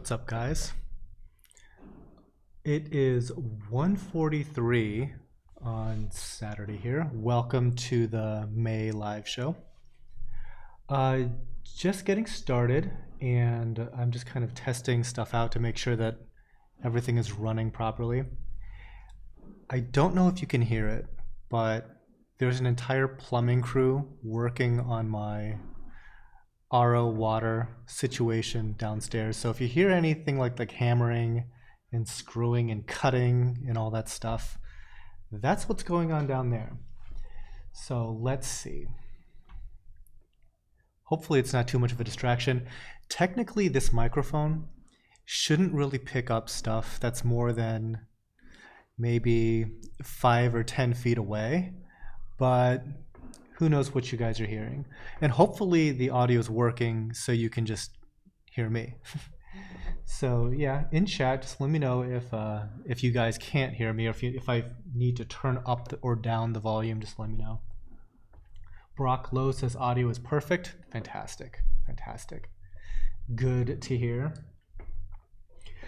What's up, guys? It is 1:43 on Saturday here. Welcome to the May live show. Just getting started, and I'm just kind of testing stuff out to make sure that everything is running properly. I don't know if you can hear it, but there's an entire plumbing crew working on my RO water situation downstairs. So if you hear anything like hammering and screwing and cutting and all that stuff, that's what's going on down there. So let's see. Hopefully it's not too much of a distraction. Technically, this microphone shouldn't really pick up stuff that's more than maybe 5 or 10 feet away, but who knows what you guys are hearing. And hopefully the audio is working so you can just hear me. So yeah, in chat, just let me know if you guys can't hear me, or if I need to turn up or down the volume, just let me know. Brock Lowe says audio is perfect. Fantastic, fantastic. Good to hear.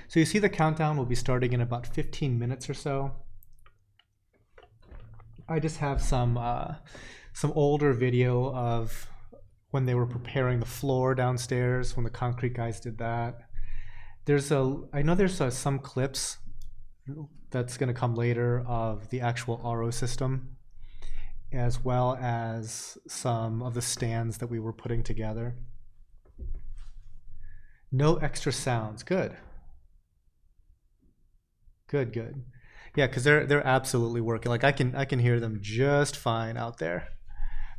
So you see the countdown will be starting in about 15 minutes or so. I just have some older video of when they were preparing the floor downstairs, when the concrete guys did that. I know there's some clips that's going to come later of the actual RO system, as well as some of the stands that we were putting together. No extra sounds. Good. Good, good. Yeah, because they're absolutely working. Like I can hear them just fine out there.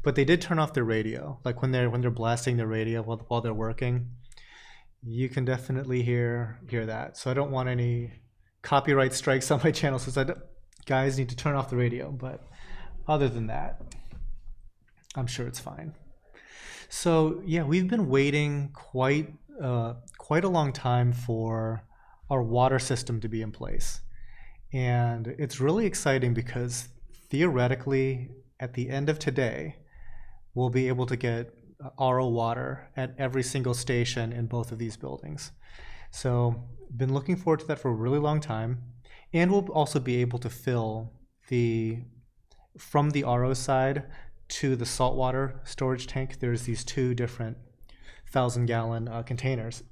But they did turn off their radio. Like when they're blasting their radio while they're working, you can definitely hear that. So I don't want any copyright strikes on my channel, so guys need to turn off the radio. But other than that, I'm sure it's fine. So yeah, we've been waiting quite a long time for our water system to be in place. And it's really exciting because theoretically, at the end of today, we'll be able to get RO water at every single station in both of these buildings. So been looking forward to that for a really long time. And we'll also be able to fill from the RO side to the saltwater storage tank. There's these two different 1,000-gallon containers.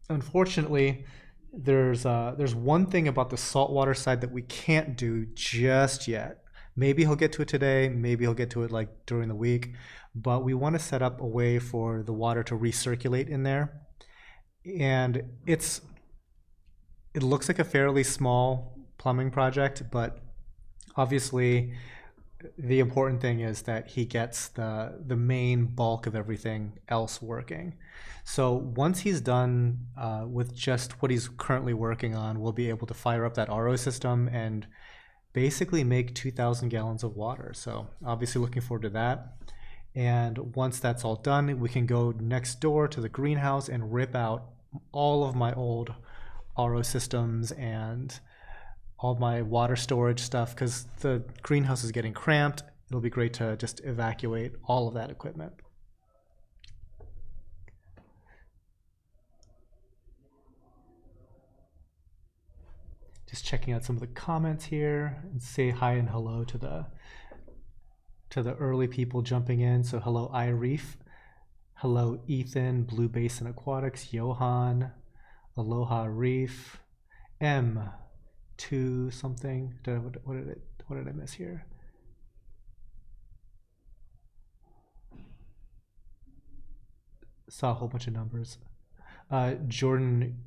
Unfortunately, there's one thing about the saltwater side that we can't do just yet. Maybe he'll get to it today, maybe he'll get to it like during the week, but we want to set up a way for the water to recirculate in there. And it looks like a fairly small plumbing project, but obviously the important thing is that he gets the main bulk of everything else working. So once he's done with just what he's currently working on, we'll be able to fire up that RO system and basically make 2,000 gallons of water. So obviously looking forward to that. And once that's all done, we can go next door to the greenhouse and rip out all of my old RO systems and all my water storage stuff, because the greenhouse is getting cramped. It'll be great to just evacuate all of that equipment. Just checking out some of the comments here and say hi and hello to the early people jumping in. So hello Ireef, hello Ethan, Blue Basin Aquatics, Johan, Aloha Reef, M2 something. What did I miss here? Saw a whole bunch of numbers. Jordan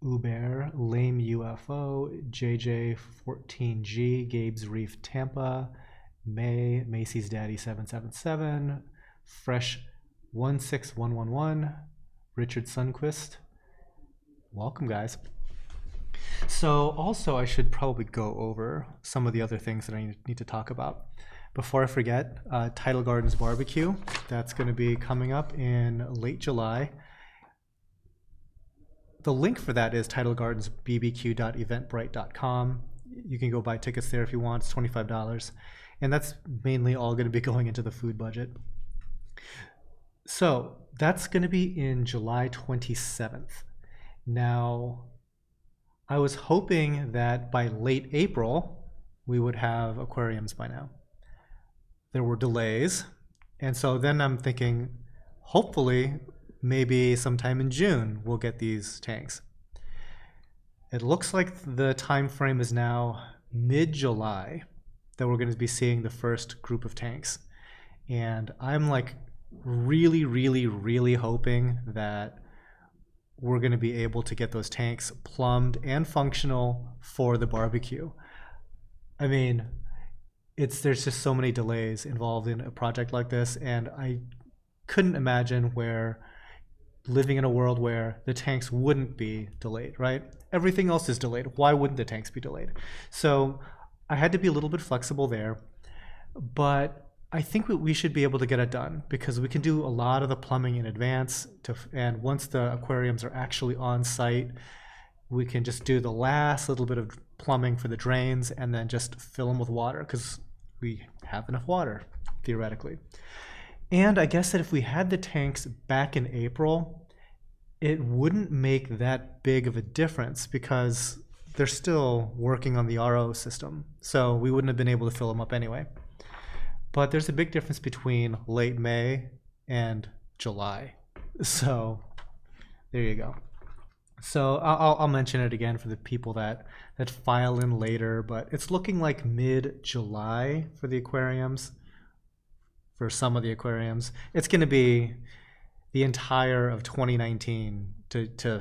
Uber, Lame UFO, JJ14G, Gabe's Reef Tampa, Macy's Daddy 777, Fresh 16111, Richard Sunquist. Welcome, guys. So also I should probably go over some of the other things that I need to talk about. Before I forget, Tidal Gardens Barbecue, that's going to be coming up in late July. The link for that is tidalgardensbbq.eventbrite.com. You can go buy tickets there if you want. It's $25. And that's mainly all going to be going into the food budget. So that's going to be in July 27th. Now, I was hoping that by late April, we would have aquariums by now. There were delays. And so then I'm thinking, hopefully, maybe sometime in June, we'll get these tanks. It looks like the time frame is now mid-July that we're going to be seeing the first group of tanks. And I'm like really, really, really hoping that we're going to be able to get those tanks plumbed and functional for the barbecue. I mean, there's just so many delays involved in a project like this, and I couldn't imagine living in a world where the tanks wouldn't be delayed, right? Everything else is delayed. Why wouldn't the tanks be delayed? So I had to be a little bit flexible there, but I think we should be able to get it done because we can do a lot of the plumbing in advance, and once the aquariums are actually on site, we can just do the last little bit of plumbing for the drains and then just fill them with water because we have enough water, theoretically. And I guess that if we had the tanks back in April, it wouldn't make that big of a difference because they're still working on the RO system. So we wouldn't have been able to fill them up anyway. But there's a big difference between late May and July. So there you go. So I'll mention it again for the people that file in later, but it's looking like mid-July for the aquariums, for some of the aquariums. It's going to be the entire of 2019 to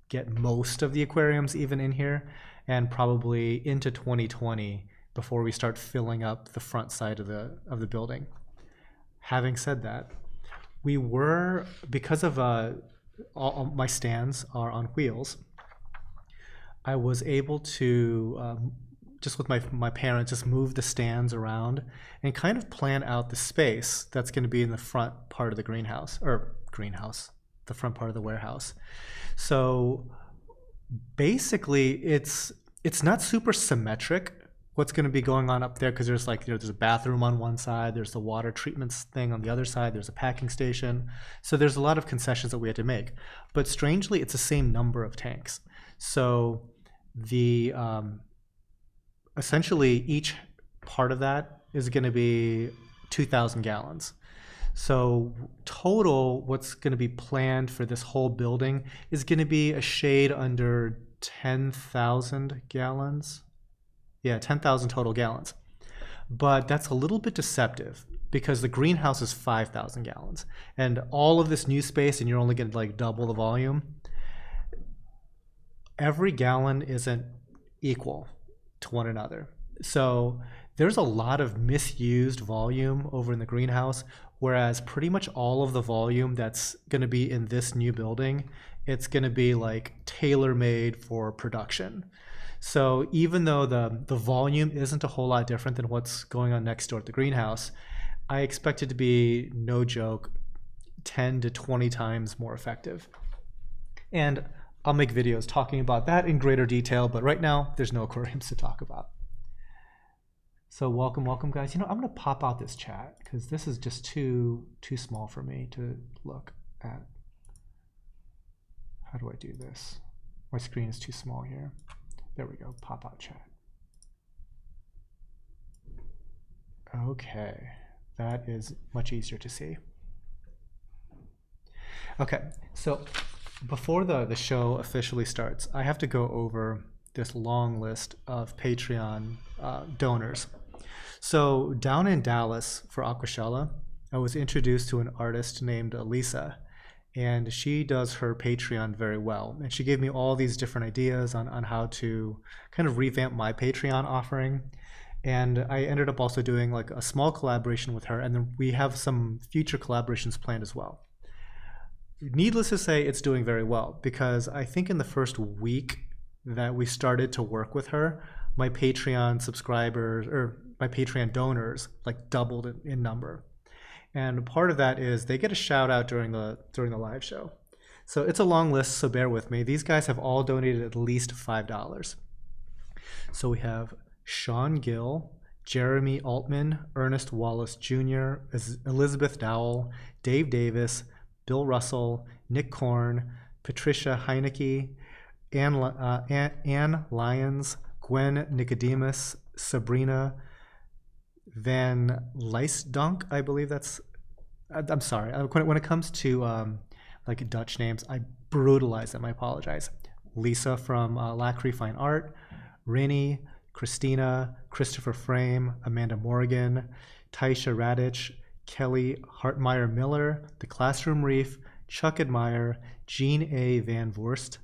get most of the aquariums even in here, and probably into 2020 before we start filling up the front side of the building. Having said that, we were, because of all my stands are on wheels, I was able to just with my parents just move the stands around and kind of plan out the space that's going to be in the front part of the the front part of the warehouse. So basically it's not super symmetric what's going to be going on up there, because there's there's a bathroom on one side, there's the water treatments thing on the other side, there's a packing station. So there's a lot of concessions that we had to make. But strangely, it's the same number of tanks. So the essentially each part of that is going to be 2,000 gallons. So total, what's going to be planned for this whole building is going to be a shade under 10,000 gallons. Yeah, 10,000 total gallons. But that's a little bit deceptive because the greenhouse is 5,000 gallons. And all of this new space, and you're only going to double the volume. Every gallon isn't equal to one another. So there's a lot of misused volume over in the greenhouse, whereas pretty much all of the volume that's going to be in this new building, it's going to be tailor-made for production. So even though the volume isn't a whole lot different than what's going on next door at the greenhouse, I expect it to be, no joke, 10 to 20 times more effective. And I'll make videos talking about that in greater detail, but right now there's no aquariums to talk about. So welcome guys. I'm going to pop out this chat because this is just too small for me to look at. How do I do this? My screen is too small here. There we go, pop out chat. Okay, that is much easier to see. Okay, so before the show officially starts, I have to go over this long list of Patreon donors. So down in Dallas for Aquashella, I was introduced to an artist named Elisa, and she does her Patreon very well. And she gave me all these different ideas on how to kind of revamp my Patreon offering. And I ended up also doing a small collaboration with her, and then we have some future collaborations planned as well. Needless to say, it's doing very well, because I think in the first week that we started to work with her, my Patreon subscribers, or my Patreon donors, doubled in number. And part of that is they get a shout out during the live show. So it's a long list, so bear with me. These guys have all donated at least $5. So we have Sean Gill, Jeremy Altman, Ernest Wallace Jr., Elizabeth Dowell, Dave Davis, Bill Russell, Nick Korn, Patricia Heineke, Anne Lyons, Gwen Nicodemus, Sabrina Van Leisdonk, I believe that's, I'm sorry, when it comes to like Dutch names, I brutalize them, I apologize. Lisa from Lacry Fine Art, Rini, Christina, Christopher Frame, Amanda Morgan, Taisha Radich, Kelly Hartmeyer Miller, The Classroom Reef, Chuck Admire, Jean A. Van Vorst,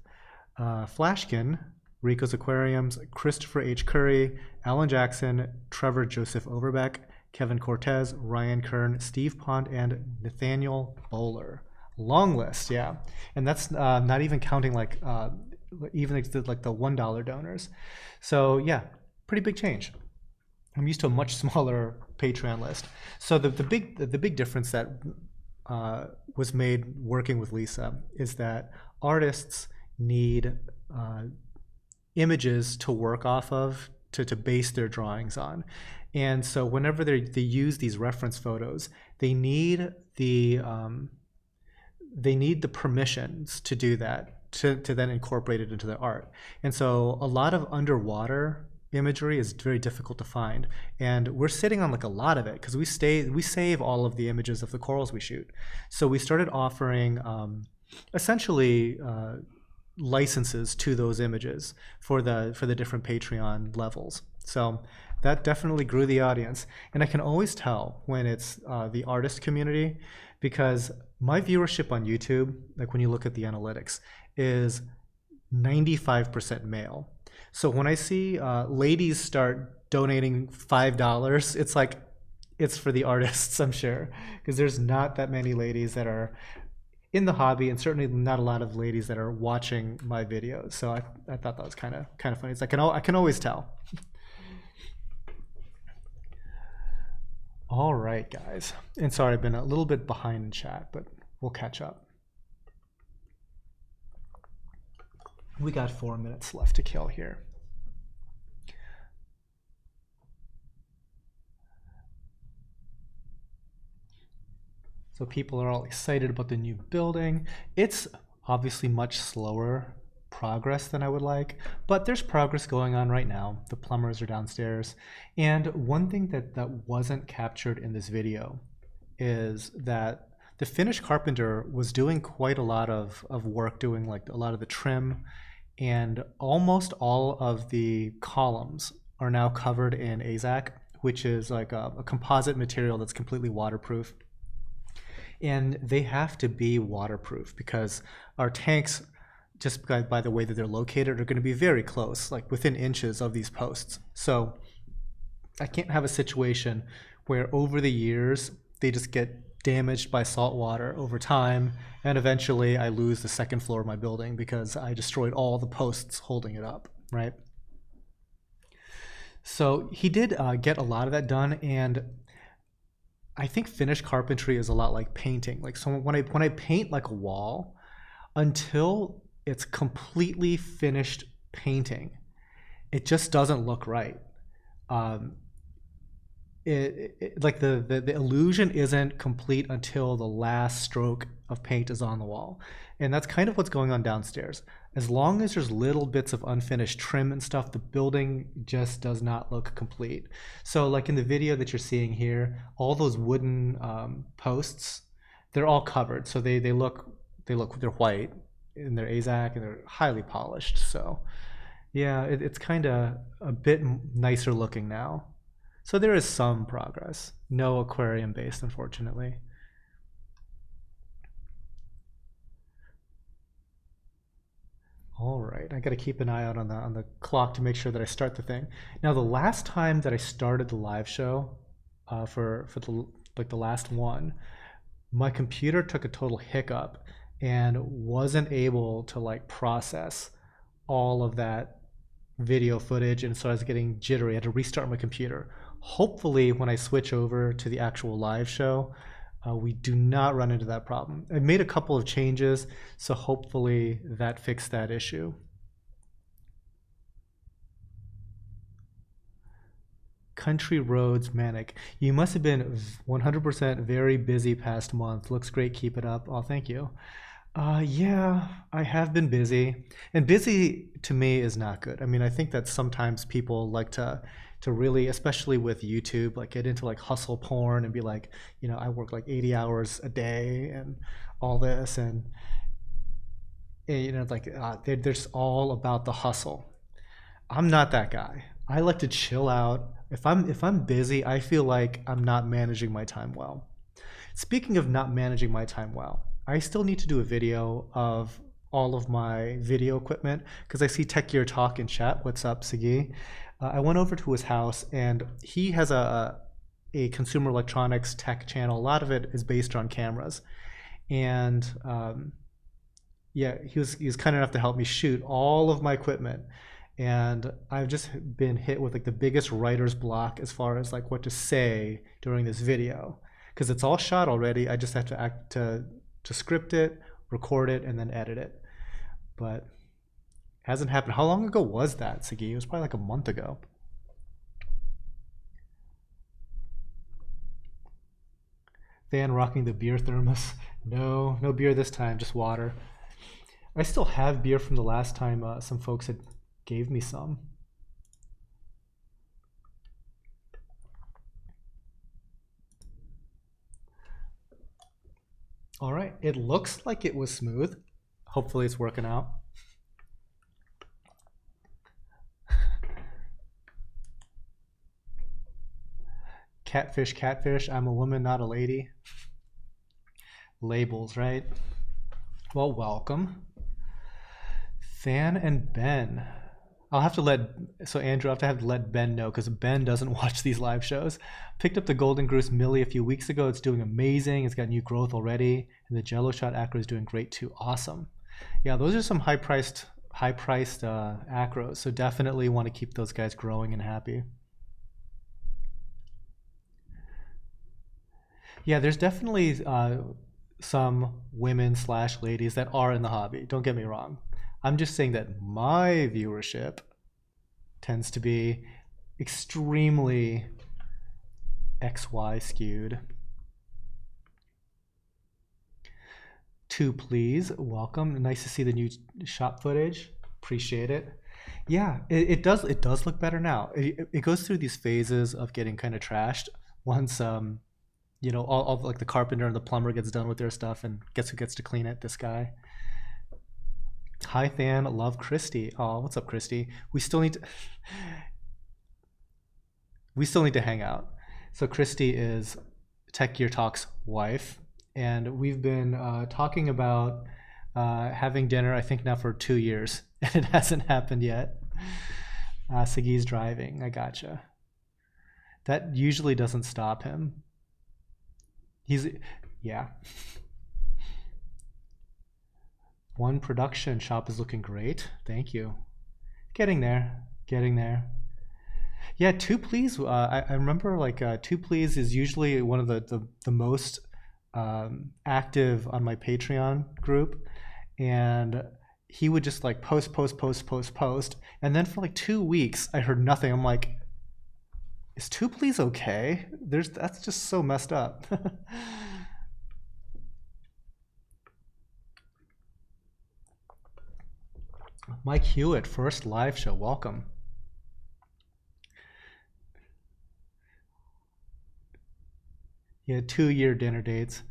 Flashkin, Rico's Aquariums, Christopher H. Curry, Alan Jackson, Trevor Joseph Overbeck, Kevin Cortez, Ryan Kern, Steve Pond, and Nathaniel Bowler. Long list, yeah. And that's not even counting like even like the $1 donors. So yeah, pretty big change. I'm used to a much smaller Patreon list. So the big difference that was made working with Lisa is that artists need images to work off of to base their drawings on. And so whenever they use these reference photos, they need the permissions to do that, to then incorporate it into their art. And so a lot of underwater imagery is very difficult to find, and we're sitting on like a lot of it because we save all of the images of the corals we shoot. So we started offering essentially licenses to those images for the different Patreon levels. So that definitely grew the audience, and I can always tell when it's the artist community, because my viewership on YouTube, like when you look at the analytics, is 95% male. So when I see ladies start donating $5, it's like, it's for the artists, I'm sure, because there's not that many ladies that are in the hobby, and certainly not a lot of ladies that are watching my videos. So I thought that was kind of funny. It's like I can always tell. All right, guys. And sorry, I've been a little bit behind in chat, but we'll catch up. We got 4 minutes left to kill here. So people are all excited about the new building. It's obviously much slower progress than I would like, but there's progress going on right now. The plumbers are downstairs. And one thing that wasn't captured in this video is that the Finnish carpenter was doing quite a lot of work, doing like a lot of the trim, and almost all of the columns are now covered in AZAC, which is like a composite material that's completely waterproof. And they have to be waterproof because our tanks, just by the way that they're located, are going to be very close, like within inches of these posts. So I can't have a situation where over the years they just get damaged by salt water over time, and eventually I lose the second floor of my building because I destroyed all the posts holding it up, right? So he did get a lot of that done, and I think Finnish carpentry is a lot like painting. Like, so when I paint like a wall, until it's completely finished painting, it just doesn't look right. Like the illusion isn't complete until the last stroke of paint is on the wall. And that's kind of what's going on downstairs. As long as there's little bits of unfinished trim and stuff, the building just does not look complete. So like in the video that you're seeing here, all those wooden posts, they're all covered. So they're white and they're AZAC and they're highly polished. So yeah, it's kind of a bit nicer looking now. So there is some progress. No aquarium based, unfortunately. All right, I got to keep an eye out on the clock to make sure that I start the thing. Now, the last time that I started the live show, for the last one, my computer took a total hiccup and wasn't able to like process all of that video footage, and so I was getting jittery. I had to restart my computer. Hopefully, when I switch over to the actual live show, we do not run into that problem. I made a couple of changes, so hopefully that fixed that issue. Country Roads Manic. You must have been 100% very busy past month. Looks great. Keep it up. Oh, thank you. Yeah, I have been busy, and busy to me is not good. I mean, I think that sometimes people like to really, especially with YouTube, like get into like hustle porn and be like, I work like 80 hours a day and all this, and like they're just all about the hustle. I'm not that guy. I like to chill out. If I'm busy, I feel like I'm not managing my time well. Speaking of not managing my time well, I still need to do a video of all of my video equipment because I see Tech Gear Talk in chat. What's up, Sagi? I went over to his house and he has a consumer electronics tech channel. A lot of it is based on cameras, and yeah, he was kind enough to help me shoot all of my equipment. And I've just been hit with like the biggest writer's block as far as like what to say during this video because it's all shot already. I just have to script it, record it, and then edit it. But it hasn't happened. How long ago was that, Sagi? It was probably like a month ago. Van rocking the beer thermos. No, no beer this time, just water. I still have beer from the last time some folks had gave me some. All right, it looks like it was smooth. Hopefully it's working out. Catfish, catfish, I'm a woman, not a lady. Labels, right? Well, welcome. Fan and Ben. I'll have to Andrew, I'll have to let Ben know because Ben doesn't watch these live shows. Picked up the Golden Goose Millie a few weeks ago. It's doing amazing. It's got new growth already. And the Jello Shot Acro is doing great too. Awesome. Yeah, those are some high-priced acros. So definitely want to keep those guys growing and happy. Yeah, there's definitely some women/ladies that are in the hobby. Don't get me wrong. I'm just saying that my viewership tends to be extremely XY skewed. Two, please. Welcome. Nice to see the new shop footage. Appreciate it. Yeah, it does look better now. It goes through these phases of getting kind of trashed once all like the carpenter and the plumber gets done with their stuff, and guess who gets to clean it? This guy. Hi Than, love Christy. Oh, what's up, Christy? We still need to hang out. So Christy is Tech Gear Talk's wife, and we've been talking about having dinner, I think now for 2 years, and it hasn't happened yet. Sagi's driving, I gotcha. That usually doesn't stop him. Yeah. One production shop is looking great. Thank you. Getting there. Yeah, two please. I remember like two please is usually one of the most active on my Patreon group, and he would just like post, and then for like 2 weeks I heard nothing. I'm like, is two please okay? That's just so messed up. Mike Hewitt, first live show. Welcome. Yeah, 2-year dinner dates.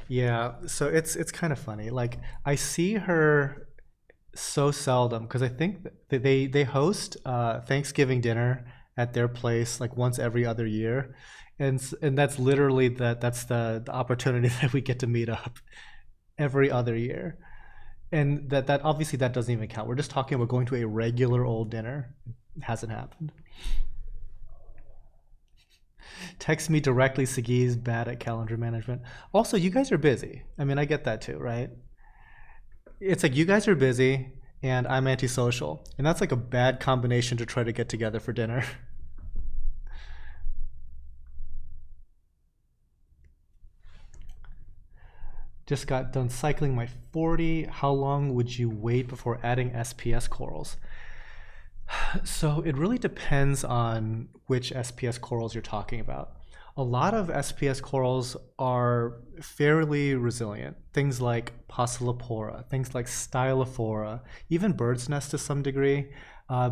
Yeah, so it's kind of funny. Like I see her so seldom because I think that they host Thanksgiving dinner at their place like once every other year, and that's literally that's the opportunity that we get to meet up every other year. And that obviously that doesn't even count. We're just talking about going to a regular old dinner. It hasn't happened. Text me directly, Sagi's bad at calendar management. Also, you guys are busy. I mean, I get that too, right? It's like you guys are busy and I'm antisocial. And that's like a bad combination to try to get together for dinner. Just got done cycling my 40. How long would you wait before adding SPS corals? So it really depends on which SPS corals you're talking about. A lot of SPS corals are fairly resilient. Things like Passalipora, things like Stylophora, even bird's nest to some degree,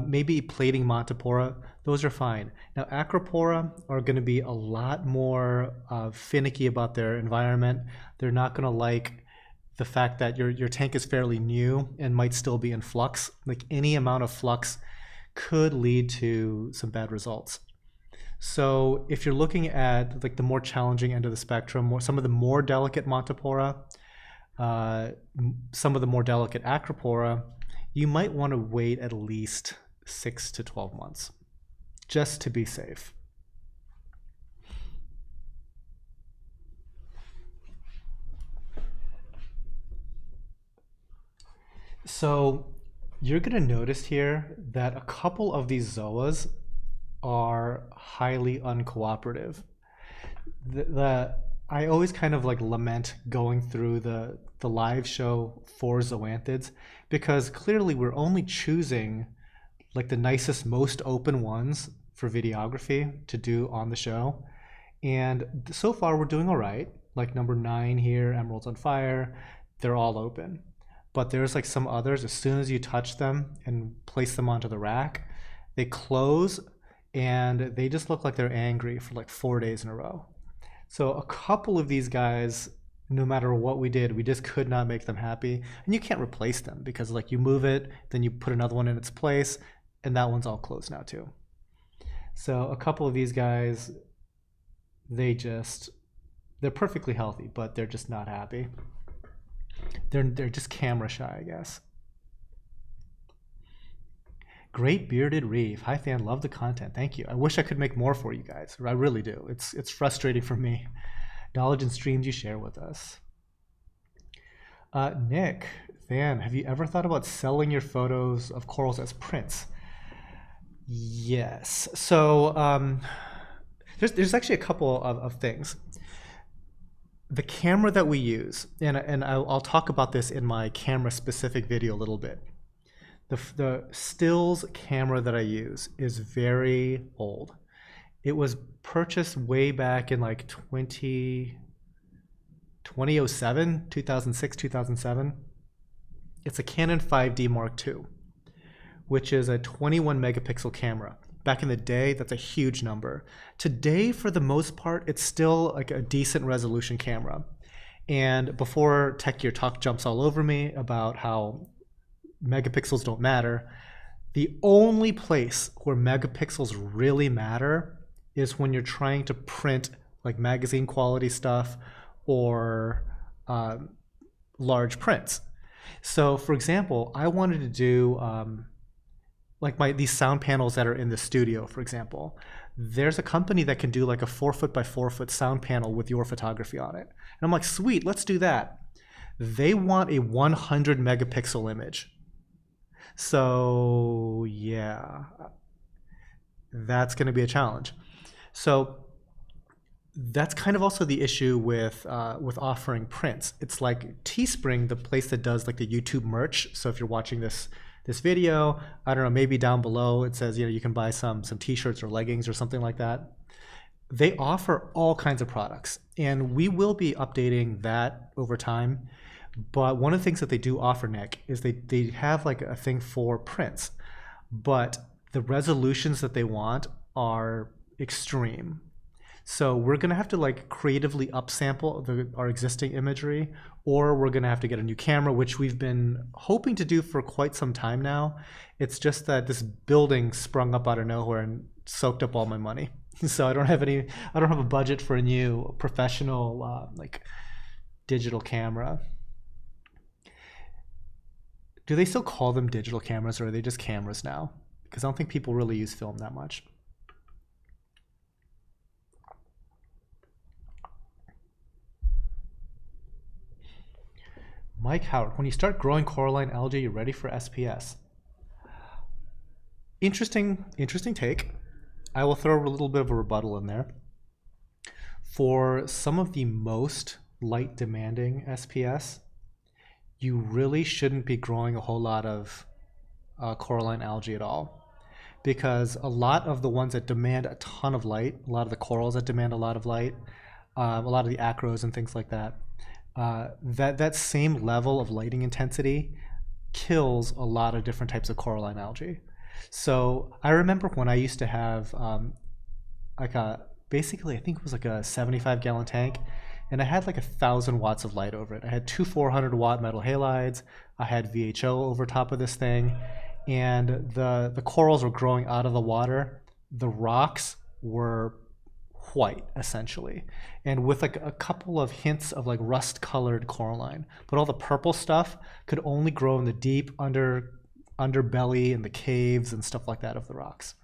maybe plating Montipora, those are fine. Now Acropora are going to be a lot more finicky about their environment. They're not going to like the fact that your tank is fairly new and might still be in flux. Like any amount of flux could lead to some bad results. So if you're looking at like the more challenging end of the spectrum, some of the more delicate Montipora, some of the more delicate Acropora, you might want to wait at least 6 to 12 months just to be safe. So you're going to notice here that a couple of these ZOAs are highly uncooperative. I always kind of like lament going through the live show for zoanthids, because clearly we're only choosing like the nicest, most open ones for videography to do on the show. And so far we're doing all right. Like number 9 here, Emeralds on Fire, they're all open. But there's like some others, as soon as you touch them and place them onto the rack, they close and they just look like they're angry for like 4 days in a row. So a couple of these guys, no matter what we did, we just could not make them happy. And you can't replace them because like you move it, then you put another one in its place, and that one's all closed now too. So a couple of these guys, they're perfectly healthy, but they're just not happy. They're just camera shy, I guess. Great bearded reef. Hi fan, love the content. Thank you. I wish I could make more for you guys. I really do. It's frustrating for me. Knowledge and streams you share with us. Nick, fan, have you ever thought about selling your photos of corals as prints? Yes. So there's actually a couple of things. The camera that we use, and I'll talk about this in my camera specific video a little bit. The stills camera that I use is very old. It was purchased way back in like 2007, 2006, 2007. It's a Canon 5D Mark II, which is a 21 megapixel camera. Back in the day, that's a huge number. Today, for the most part, it's still like a decent resolution camera. And before Tech Gear Talk jumps all over me about how megapixels don't matter, the only place where megapixels really matter is when you're trying to print like magazine quality stuff or large prints. So for example, I wanted to do like these sound panels that are in the studio, for example. There's a company that can do like a 4-foot by 4-foot sound panel with your photography on it. And I'm like, sweet, let's do that. They want a 100 megapixel image. So yeah, that's going to be a challenge. So that's kind of also the issue with offering prints. It's like Teespring, the place that does like the YouTube merch. So if you're watching this video, I don't know, maybe down below it says, you know, you can buy some t-shirts or leggings or something like that. They offer all kinds of products, and we will be updating that over time. But one of the things that they do offer, Nick, is they have like a thing for prints, but the resolutions that they want are extreme. So we're going to have to like creatively upsample our existing imagery, or we're going to have to get a new camera, which we've been hoping to do for quite some time now. It's just that this building sprung up out of nowhere and soaked up all my money. So I don't have a budget for a new professional like digital camera. Do they still call them digital cameras, or are they just cameras now? Because I don't think people really use film that much. Mike Howard, when you start growing coralline algae, you're ready for SPS. Interesting take. I will throw a little bit of a rebuttal in there. For some of the most light demanding SPS, you really shouldn't be growing a whole lot of coralline algae at all, because a lot of the ones that demand a ton of light, a lot of the corals that demand a lot of light, a lot of the acros and things like that, that same level of lighting intensity kills a lot of different types of coralline algae. So I remember when I used to have like basically I think it was like a 75-gallon tank, and I had like 1,000 watts of light over it. I had two 400-watt metal halides. I had VHO over top of this thing, and the corals were growing out of the water. The rocks were white essentially, and with like a couple of hints of like rust-colored coralline. But all the purple stuff could only grow in the deep underbelly and the caves and stuff like that of the rocks.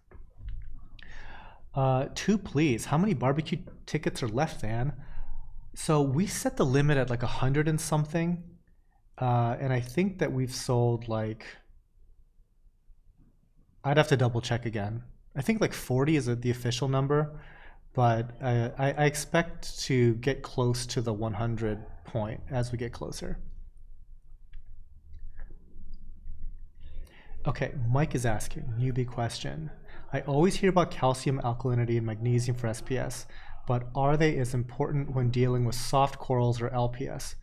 Two, please. How many barbecue tickets are left, Van? So we set the limit at like 100 and something, and I think that we've sold like, I'd have to double check again. I think like 40 is the official number, but I expect to get close to the 100 point as we get closer. Okay, Mike is asking, newbie question. I always hear about calcium alkalinity and magnesium for SPS, but are they as important when dealing with soft corals or LPS?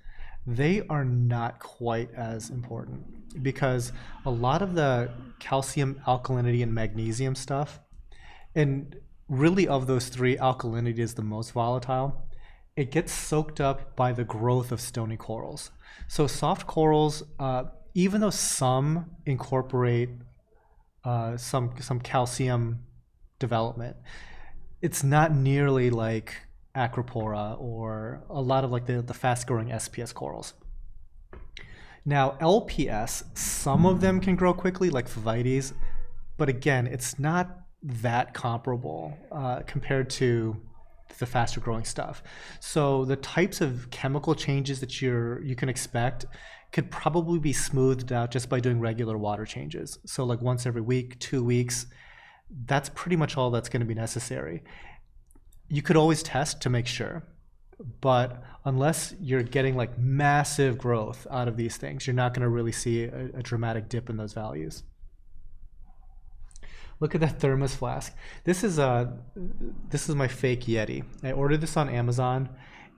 They are not quite as important, because a lot of the calcium alkalinity and magnesium stuff, and really of those three, alkalinity is the most volatile, it gets soaked up by the growth of stony corals. So soft corals, even though some incorporate some calcium development, it's not nearly like Acropora or a lot of like the fast-growing SPS corals. Now LPS, some of them can grow quickly, like Favites, but again, it's not that comparable compared to the faster growing stuff. So the types of chemical changes that you can expect could probably be smoothed out just by doing regular water changes. So like once every week, 2 weeks, that's pretty much all that's going to be necessary. You could always test to make sure, but unless you're getting like massive growth out of these things, you're not going to really see a dramatic dip in those values. Look at that thermos flask. This is my fake Yeti. I ordered this on Amazon,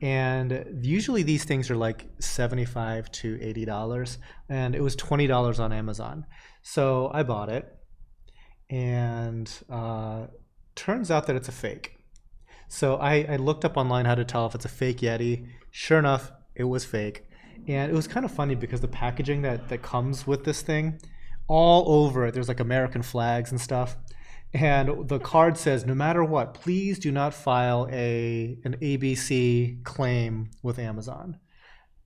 and usually these things are like $75 to $80, and it was $20 on Amazon. So I bought it, and turns out that it's a fake. So I looked up online how to tell if it's a fake Yeti. Sure enough, it was fake. And it was kind of funny because the packaging that comes with this thing, all over it, there's like American flags and stuff. And the card says, no matter what, please do not file an ABC claim with Amazon.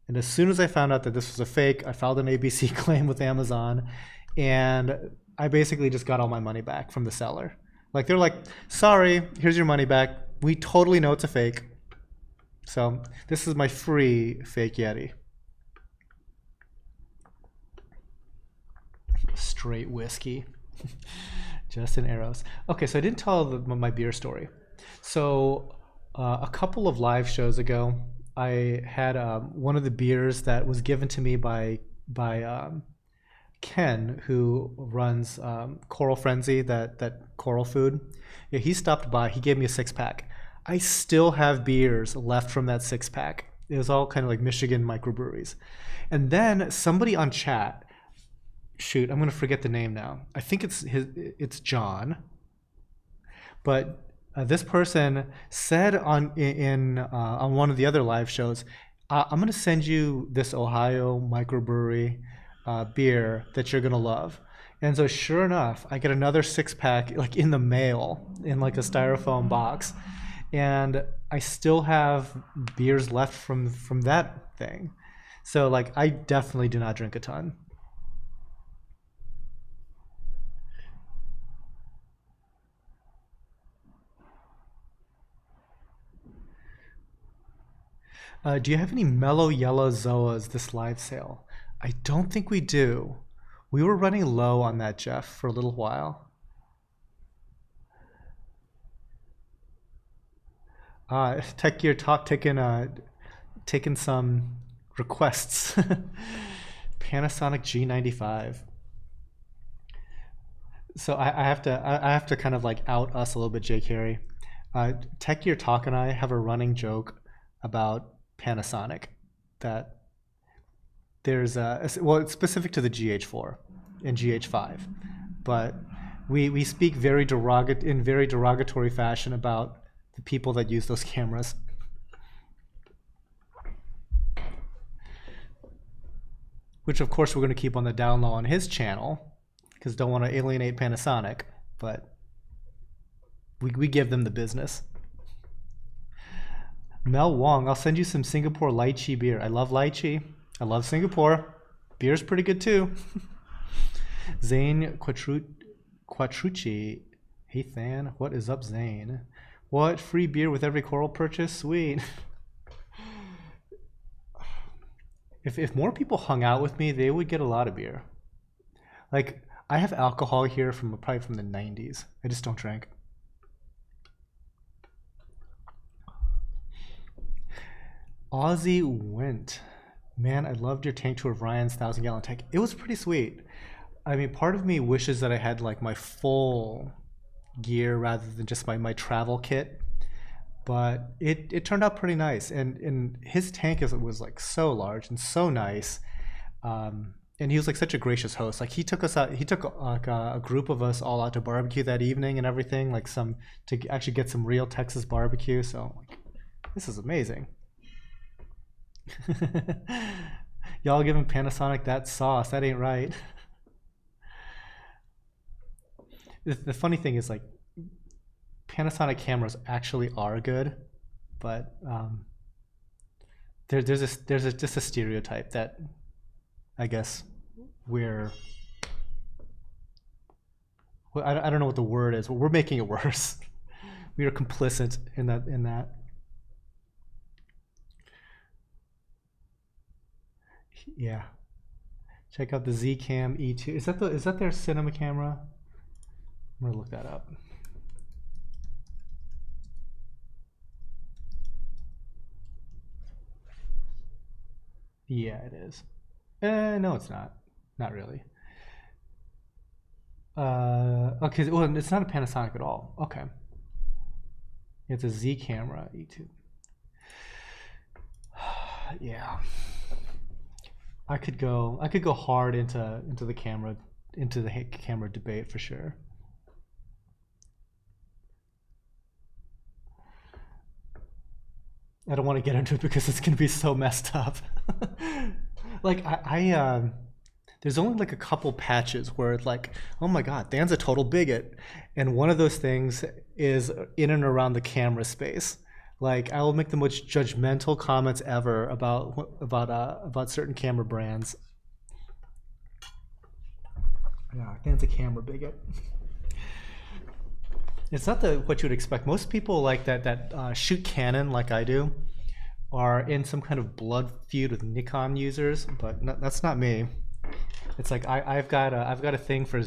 And as soon as I found out that this was a fake, I filed an ABC claim with Amazon, and I basically just got all my money back from the seller. Like, they're like, sorry, here's your money back. We totally know it's a fake. So this is my free fake Yeti. Straight whiskey. Justin Arrows. Okay, so I didn't tell my beer story. So a couple of live shows ago, I had one of the beers that was given to me by Ken, who runs Coral Frenzy, that coral food. Yeah, he stopped by. He gave me a 6-pack. I still have beers left from that 6-pack. It was all kind of like Michigan microbreweries. And then somebody on chat, shoot, I'm going to forget the name now. I think it's John. But this person said on one of the other live shows, I'm going to send you this Ohio microbrewery beer that you're going to love. And so sure enough, I get another 6-pack like in the mail in like a styrofoam box. And I still have beers left from that thing. So like I definitely do not drink a ton. Do you have any mellow yellow Zoas this live sale? I don't think we do. We were running low on that, Jeff, for a little while. Tech Gear Talk taking some requests. Panasonic G95. So I have to kind of like out us a little bit, Jay Carey. Tech Gear Talk and I have a running joke about Panasonic that there's well, it's specific to the GH4 and GH5, but we speak in very derogatory fashion about the people that use those cameras. Which of course we're going to keep on the down low on his channel because don't want to alienate Panasonic, but we give them the business. Mel Wong, I'll send you some Singapore lychee beer. I love lychee. I love Singapore. Beer's pretty good too. Zane Quattrucci. Hey Than, what is up, Zane? What? Free beer with every coral purchase? Sweet. If more people hung out with me, they would get a lot of beer. Like, I have alcohol here from probably from the 90s. I just don't drink. Aussie went. Man, I loved your tank tour of Ryan's 1,000-gallon tank. It was pretty sweet. I mean, part of me wishes that I had like my full gear rather than just my travel kit. But it turned out pretty nice. And his tank was like so large and so nice. And he was like such a gracious host. Like he took us out, he took like a group of us all out to barbecue that evening and everything, like to actually get some real Texas barbecue. So like, this is amazing. Y'all giving Panasonic that sauce. That ain't right. The funny thing is, like, Panasonic cameras actually are good, but there's just a stereotype that I guess I don't know what the word is, but we're making it worse. We are complicit in that. Yeah. Check out the Zcam E2. Is that their cinema camera? I'm gonna look that up. Yeah, it is. No, it's not. Not really. Okay, well, it's not a Panasonic at all. Okay. It's a Z camera E2. Yeah. I could go hard into the camera debate for sure. I don't want to get into it because it's going to be so messed up. Like there's only like a couple patches where it's like, oh my God, Dan's a total bigot. And one of those things is in and around the camera space. Like I will make the most judgmental comments ever about certain camera brands. Yeah, Dan's a camera bigot. It's not what you would expect. Most people like that shoot Canon like I do are in some kind of blood feud with Nikon users, but that's not me. It's like I've got a thing for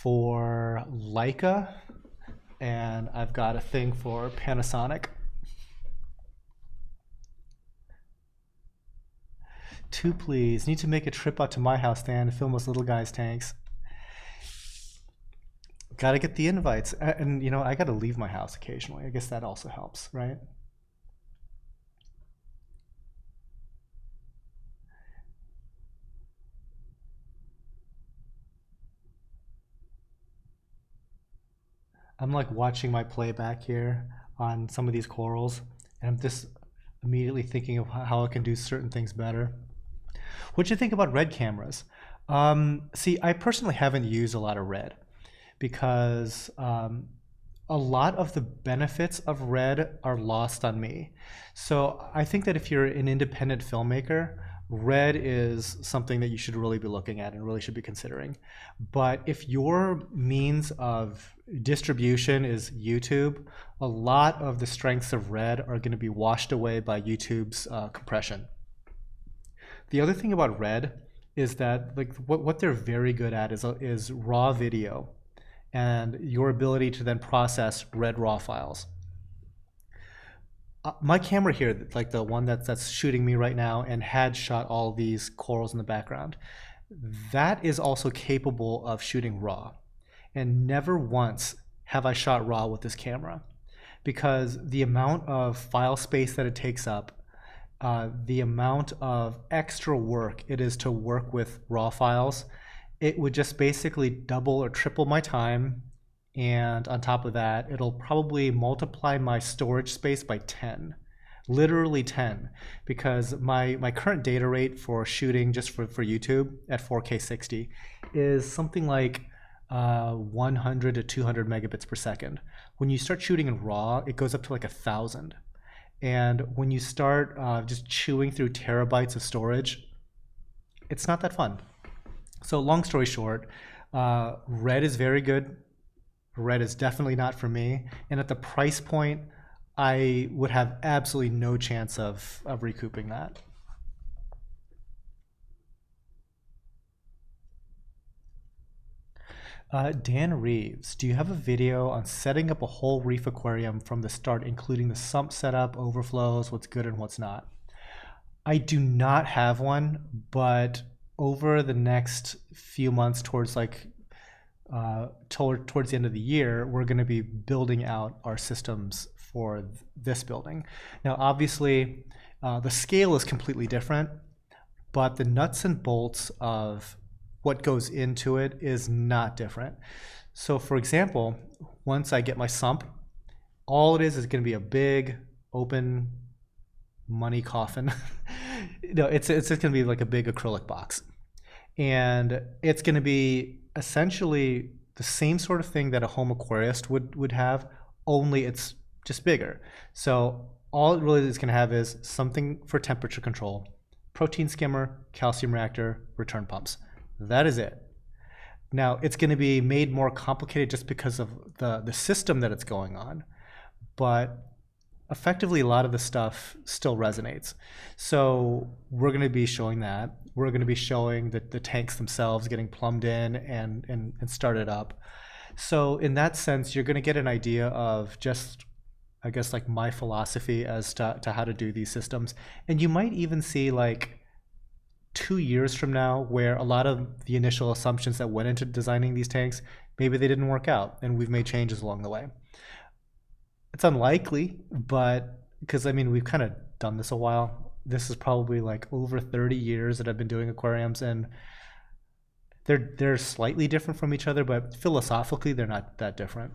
Leica, and I've got a thing for Panasonic. Two, please. Need to make a trip out to my house, Dan, to film those little guys' tanks. Gotta get the invites, and you know I gotta leave my house occasionally. I guess that also helps, right? I'm like watching my playback here on some of these corals, and I'm just immediately thinking of how I can do certain things better. What do you think about red cameras? See, I personally haven't used a lot of red, because a lot of the benefits of red are lost on me. So I think that if you're an independent filmmaker, red is something that you should really be looking at and really should be considering. But if your means of distribution is YouTube, a lot of the strengths of red are going to be washed away by YouTube's compression. The other thing about red is that like what they're very good at is raw video and your ability to then process red raw files. My camera here, like the one that's shooting me right now and had shot all these corals in the background, that is also capable of shooting RAW. And never once have I shot RAW with this camera, because the amount of file space that it takes up, the amount of extra work it is to work with RAW files, it would just basically double or triple my time. And on top of that, it'll probably multiply my storage space by 10, literally 10, because my current data rate for shooting just for YouTube at 4K 60 is something like 100 to 200 megabits per second. When you start shooting in RAW, it goes up to like 1,000. And when you start just chewing through terabytes of storage, it's not that fun. So long story short, Red is very good. Red is definitely not for me. And at the price point, I would have absolutely no chance of recouping that. Dan Reeves, do you have a video on setting up a whole reef aquarium from the start, including the sump setup, overflows, what's good and what's not? I do not have one, but over the next few months towards like towards the end of the year, we're going to be building out our systems for this building. Now, obviously, the scale is completely different, but the nuts and bolts of what goes into it is not different. So, for example, once I get my sump, all it is going to be a big, open money coffin. No, it's just going to be like a big acrylic box. And it's going to be essentially the same sort of thing that a home aquarist would have, only it's just bigger. So all it really is going to have is something for temperature control, protein skimmer, calcium reactor, return pumps. That is it. Now, it's going to be made more complicated just because of the system that it's going on, but effectively a lot of the stuff still resonates. So we're going to be showing that. We're going to be showing the tanks themselves getting plumbed in and started up. So in that sense, you're going to get an idea of just, I guess, like my philosophy as to how to do these systems. And you might even see like 2 years from now where a lot of the initial assumptions that went into designing these tanks, maybe they didn't work out and we've made changes along the way. It's unlikely, but because I mean, we've kind of done this a while. This is probably like over 30 years that I've been doing aquariums, and they're slightly different from each other, but philosophically they're not that different.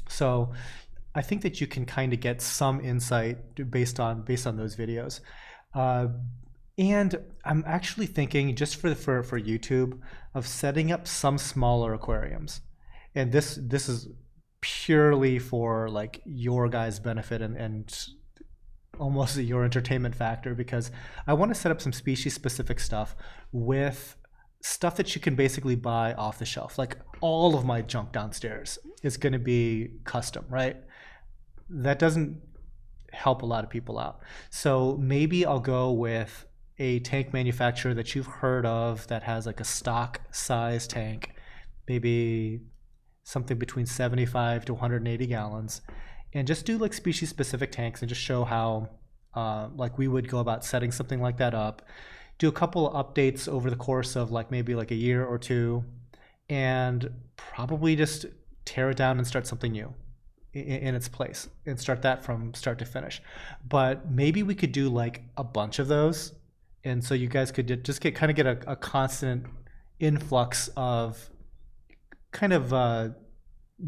So I think that you can kind of get some insight based on those videos. And I'm actually thinking just for YouTube of setting up some smaller aquariums, and this is purely for like your guys' benefit and almost your entertainment factor, because I want to set up some species specific stuff with stuff that you can basically buy off the shelf. Like all of my junk downstairs is going to be custom, right? That doesn't help a lot of people out. So maybe I'll go with a tank manufacturer that you've heard of that has like a stock size tank, maybe something between 75 to 180 gallons, and just do like species specific tanks and just show how like we would go about setting something like that up. Do a couple of updates over the course of like maybe like a year or two, and probably just tear it down and start something new in its place and start that from start to finish. But maybe we could do like a bunch of those, and so you guys could just get a constant influx of kind of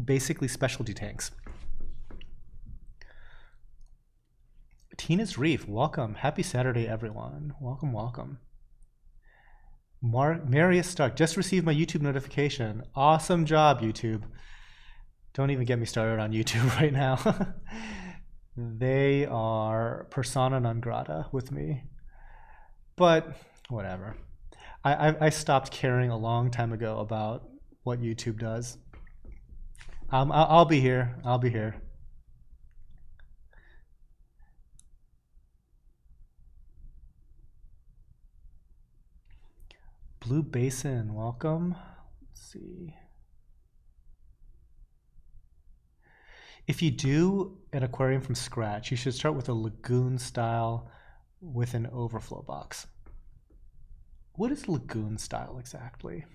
basically specialty tanks. Tina's Reef, welcome. Happy Saturday, everyone. Welcome, welcome. Marius Stark, just received my YouTube notification. Awesome job, YouTube. Don't even get me started on YouTube right now. They are persona non grata with me. But whatever. I stopped caring a long time ago about what YouTube does. I'll be here. I'll be here. Blue Basin, welcome. Let's see. If you do an aquarium from scratch, you should start with a lagoon style with an overflow box. what is lagoon style exactly?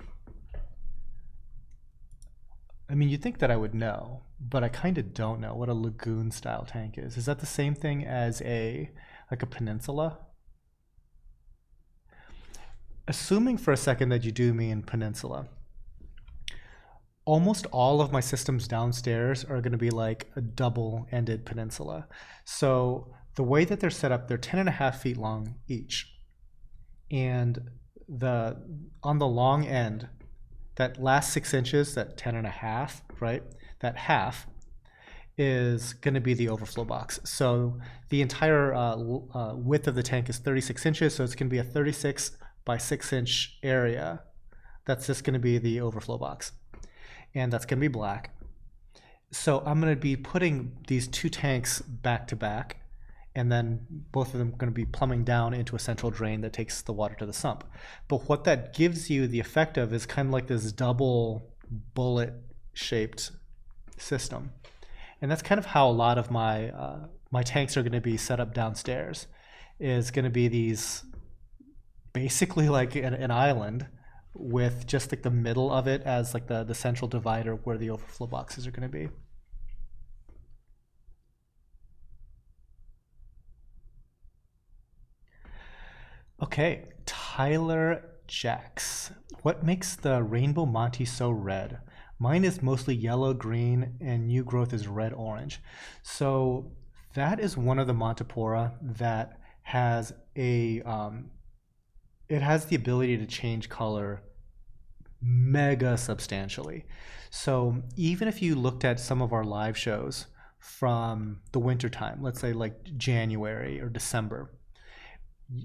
I mean, you'd think that I would know, but I kind of don't know what a lagoon style tank is. Is that the same thing as like a peninsula? Assuming for a second that you do mean peninsula, almost all of my systems downstairs are going to be like a double-ended peninsula. So the way that they're set up, they're 10.5 feet long each. And on the long end, that last 6 inches, that 10.5, right? That half is going to be the overflow box. So the entire width of the tank is 36 inches, so it's going to be a 36 by 6 inch area. That's just going to be the overflow box. And that's going to be black. So I'm going to be putting these two tanks back to back, and then both of them are going to be plumbing down into a central drain that takes the water to the sump. But what that gives you the effect of is kind of like this double bullet shaped system. And that's kind of how a lot of my my tanks are going to be set up downstairs. Is going to be these basically like an island with just like the middle of it as like the central divider where the overflow boxes are going to be. Okay, Tyler Jacks. What makes the Rainbow Monty so red? Mine is mostly yellow, green, and new growth is red, orange. So that is one of the Montipora that has it has the ability to change color mega substantially. So even if you looked at some of our live shows from the winter time, let's say like January or December,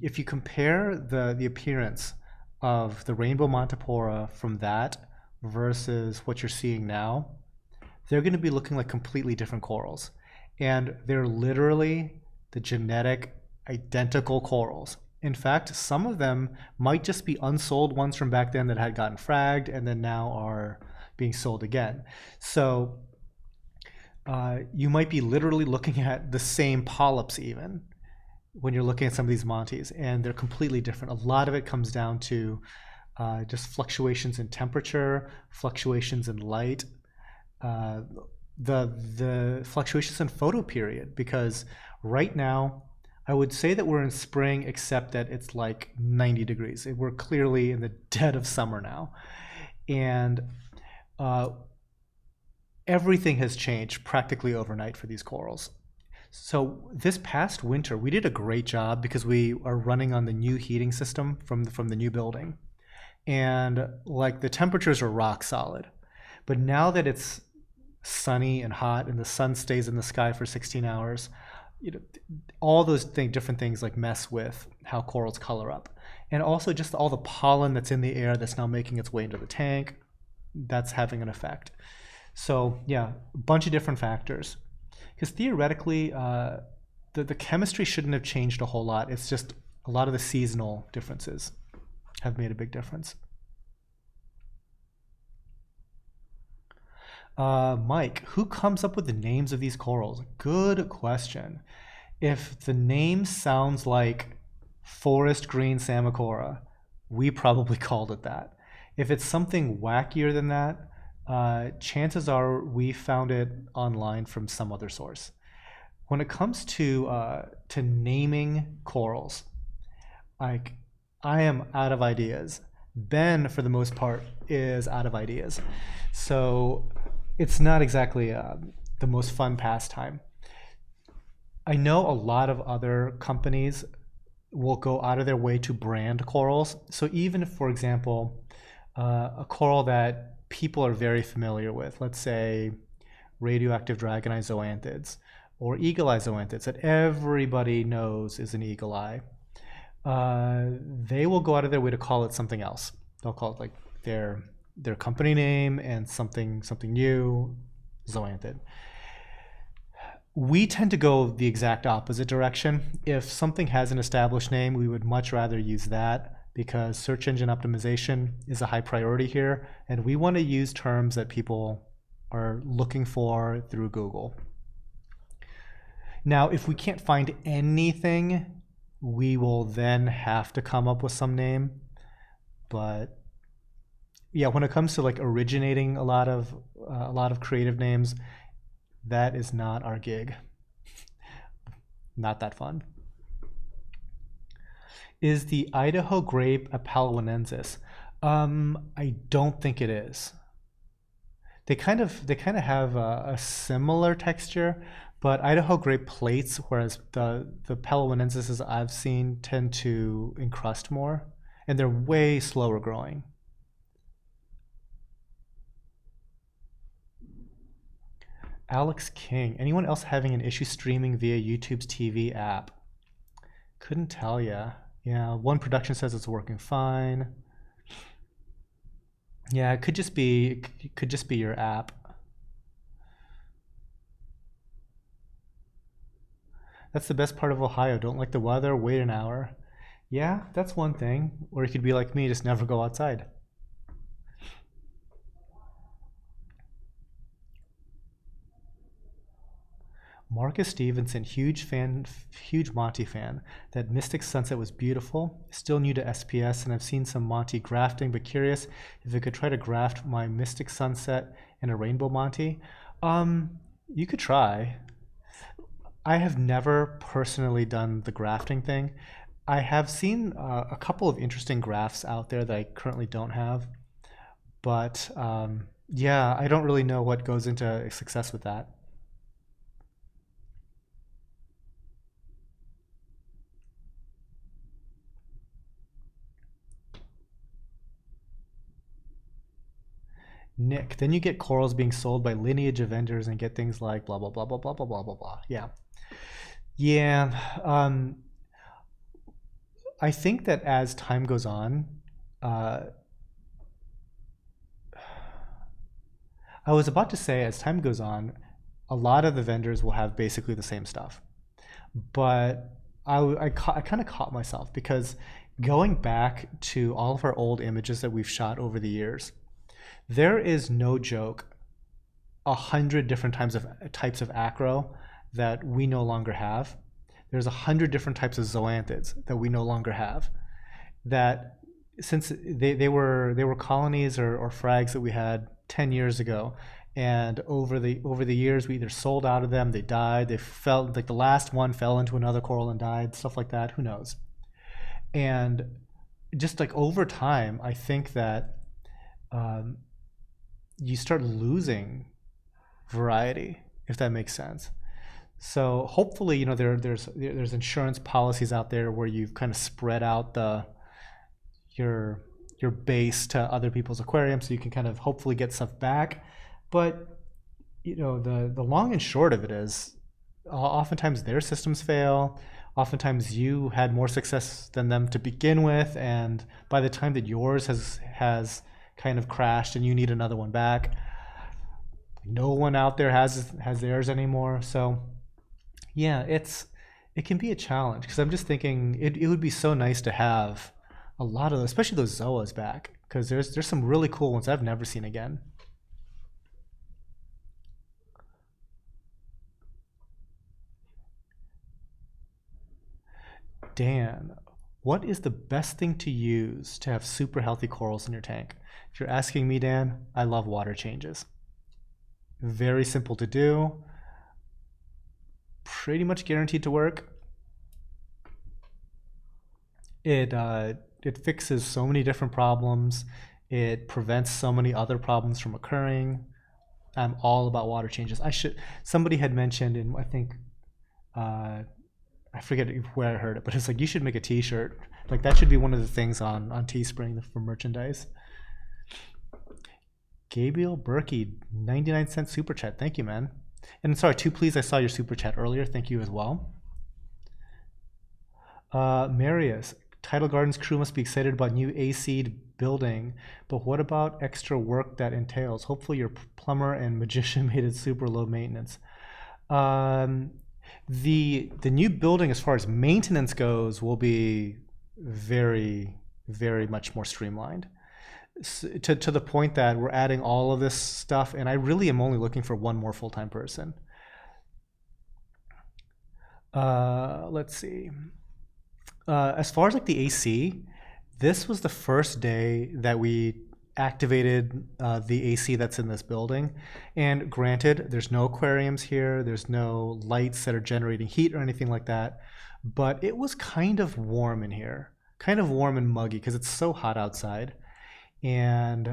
if you compare the appearance of the Rainbow Montipora from that versus what you're seeing now, they're going to be looking like completely different corals. And they're literally the genetic identical corals. In fact, some of them might just be unsold ones from back then that had gotten fragged and then now are being sold again. So you might be literally looking at the same polyps even when you're looking at some of these Monties, and they're completely different. A lot of it comes down to just fluctuations in temperature, fluctuations in light, the fluctuations in photo period, because right now I would say that we're in spring, except that it's like 90 degrees. We're clearly in the dead of summer now. And everything has changed practically overnight for these corals. So this past winter, we did a great job because we are running on the new heating system from the new building. And like the temperatures are rock solid. But now that it's sunny and hot and the sun stays in the sky for 16 hours, you know, all those different things like mess with how corals color up. And also just all the pollen that's in the air that's now making its way into the tank, that's having an effect. So yeah, a bunch of different factors. Because theoretically, the chemistry shouldn't have changed a whole lot. It's just a lot of the seasonal differences have made a big difference. Mike, who comes up with the names of these corals? Good question. If the name sounds like forest green Samacora, we probably called it that. If it's something wackier than that, chances are we found it online from some other source. When it comes to naming corals, like I am out of ideas. Ben, for the most part, is out of ideas. So it's not exactly the most fun pastime. I know a lot of other companies will go out of their way to brand corals. So even if, for example, a coral that people are very familiar with, let's say radioactive dragonite zoanthids or eagle-eye zoanthids that everybody knows is an eagle eye, they will go out of their way to call it something else. They'll call it like their company name and something new, zoanthid. We tend to go the exact opposite direction. If something has an established name, we would much rather use that, because search engine optimization is a high priority here, and we want to use terms that people are looking for through Google. Now, if we can't find anything, we will then have to come up with some name. But yeah, when it comes to like originating a lot of creative names, that is not our gig. Not that fun. Is the Idaho grape a Palawanensis? I don't think it is. They kind of have a similar texture, but Idaho grape plates, whereas the Palawanenses I've seen tend to encrust more, and they're way slower growing. Alex King. Anyone else having an issue streaming via YouTube's TV app? Couldn't tell ya. Yeah, one production says it's working fine. Yeah, it could just be your app. That's the best part of Ohio. Don't like the weather, wait an hour. Yeah, that's one thing. Or you could be like me, just never go outside. Marcus Stevenson, huge fan, huge Monty fan. That Mystic Sunset was beautiful. Still new to SPS, and I've seen some Monty grafting, but curious if I could try to graft my Mystic Sunset and a Rainbow Monty. You could try. I have never personally done the grafting thing. I have seen a couple of interesting grafts out there that I currently don't have, but yeah, I don't really know what goes into success with that. Nick, then you get corals being sold by lineage of vendors and get things like blah blah blah blah blah blah blah blah blah. Yeah, yeah. I think that as time goes on, uh, I was about to say as time goes on, a lot of the vendors will have basically the same stuff. But I kind of caught myself because going back to all of our old images that we've shot over the years, there is no joke 100 different types of acro that we no longer have. There's 100 different types of zoanthids that we no longer have. That since they were colonies or frags that we had 10 years ago, and over the years we either sold out of them, they died, they fell like the last one fell into another coral and died, stuff like that. Who knows? And just like over time, I think that um, you start losing variety, if that makes sense. So hopefully, there's insurance policies out there where you've kind of spread out your your base to other people's aquariums, so you can kind of hopefully get stuff back. But the long and short of it is, oftentimes their systems fail. Oftentimes you had more success than them to begin with, and by the time that yours has kind of crashed and you need another one back, no one out there has theirs anymore. So yeah, it can be a challenge, because I'm just thinking it would be so nice to have a lot of those, especially those Zoas back, because there's some really cool ones I've never seen again. Dan, what is the best thing to use to have super healthy corals in your tank? If you're asking me, Dan, I love water changes. Very simple to do, pretty much guaranteed to work. It fixes so many different problems. It prevents so many other problems from occurring. I'm all about water changes. Somebody had mentioned, and I think I forget where I heard it, but it's like you should make a T-shirt. Like that should be one of the things on Teespring for merchandise. Gabriel Berkey, 99-cent super chat. Thank you, man. And sorry, too, please. I saw your super chat earlier. Thank you as well. Marius, Tidal Gardens crew must be excited about new AC building, but what about extra work that entails? Hopefully your plumber and magician made it super low maintenance. The new building, as far as maintenance goes, will be very, very much more streamlined, to the point that we're adding all of this stuff, and I really am only looking for one more full-time person. Let's see. As far as like the AC, This was the first day that we activated the AC that's in this building. And granted, there's no aquariums here, there's no lights that are generating heat or anything like that, but it was kind of warm in here, kind of warm and muggy because it's so hot outside. And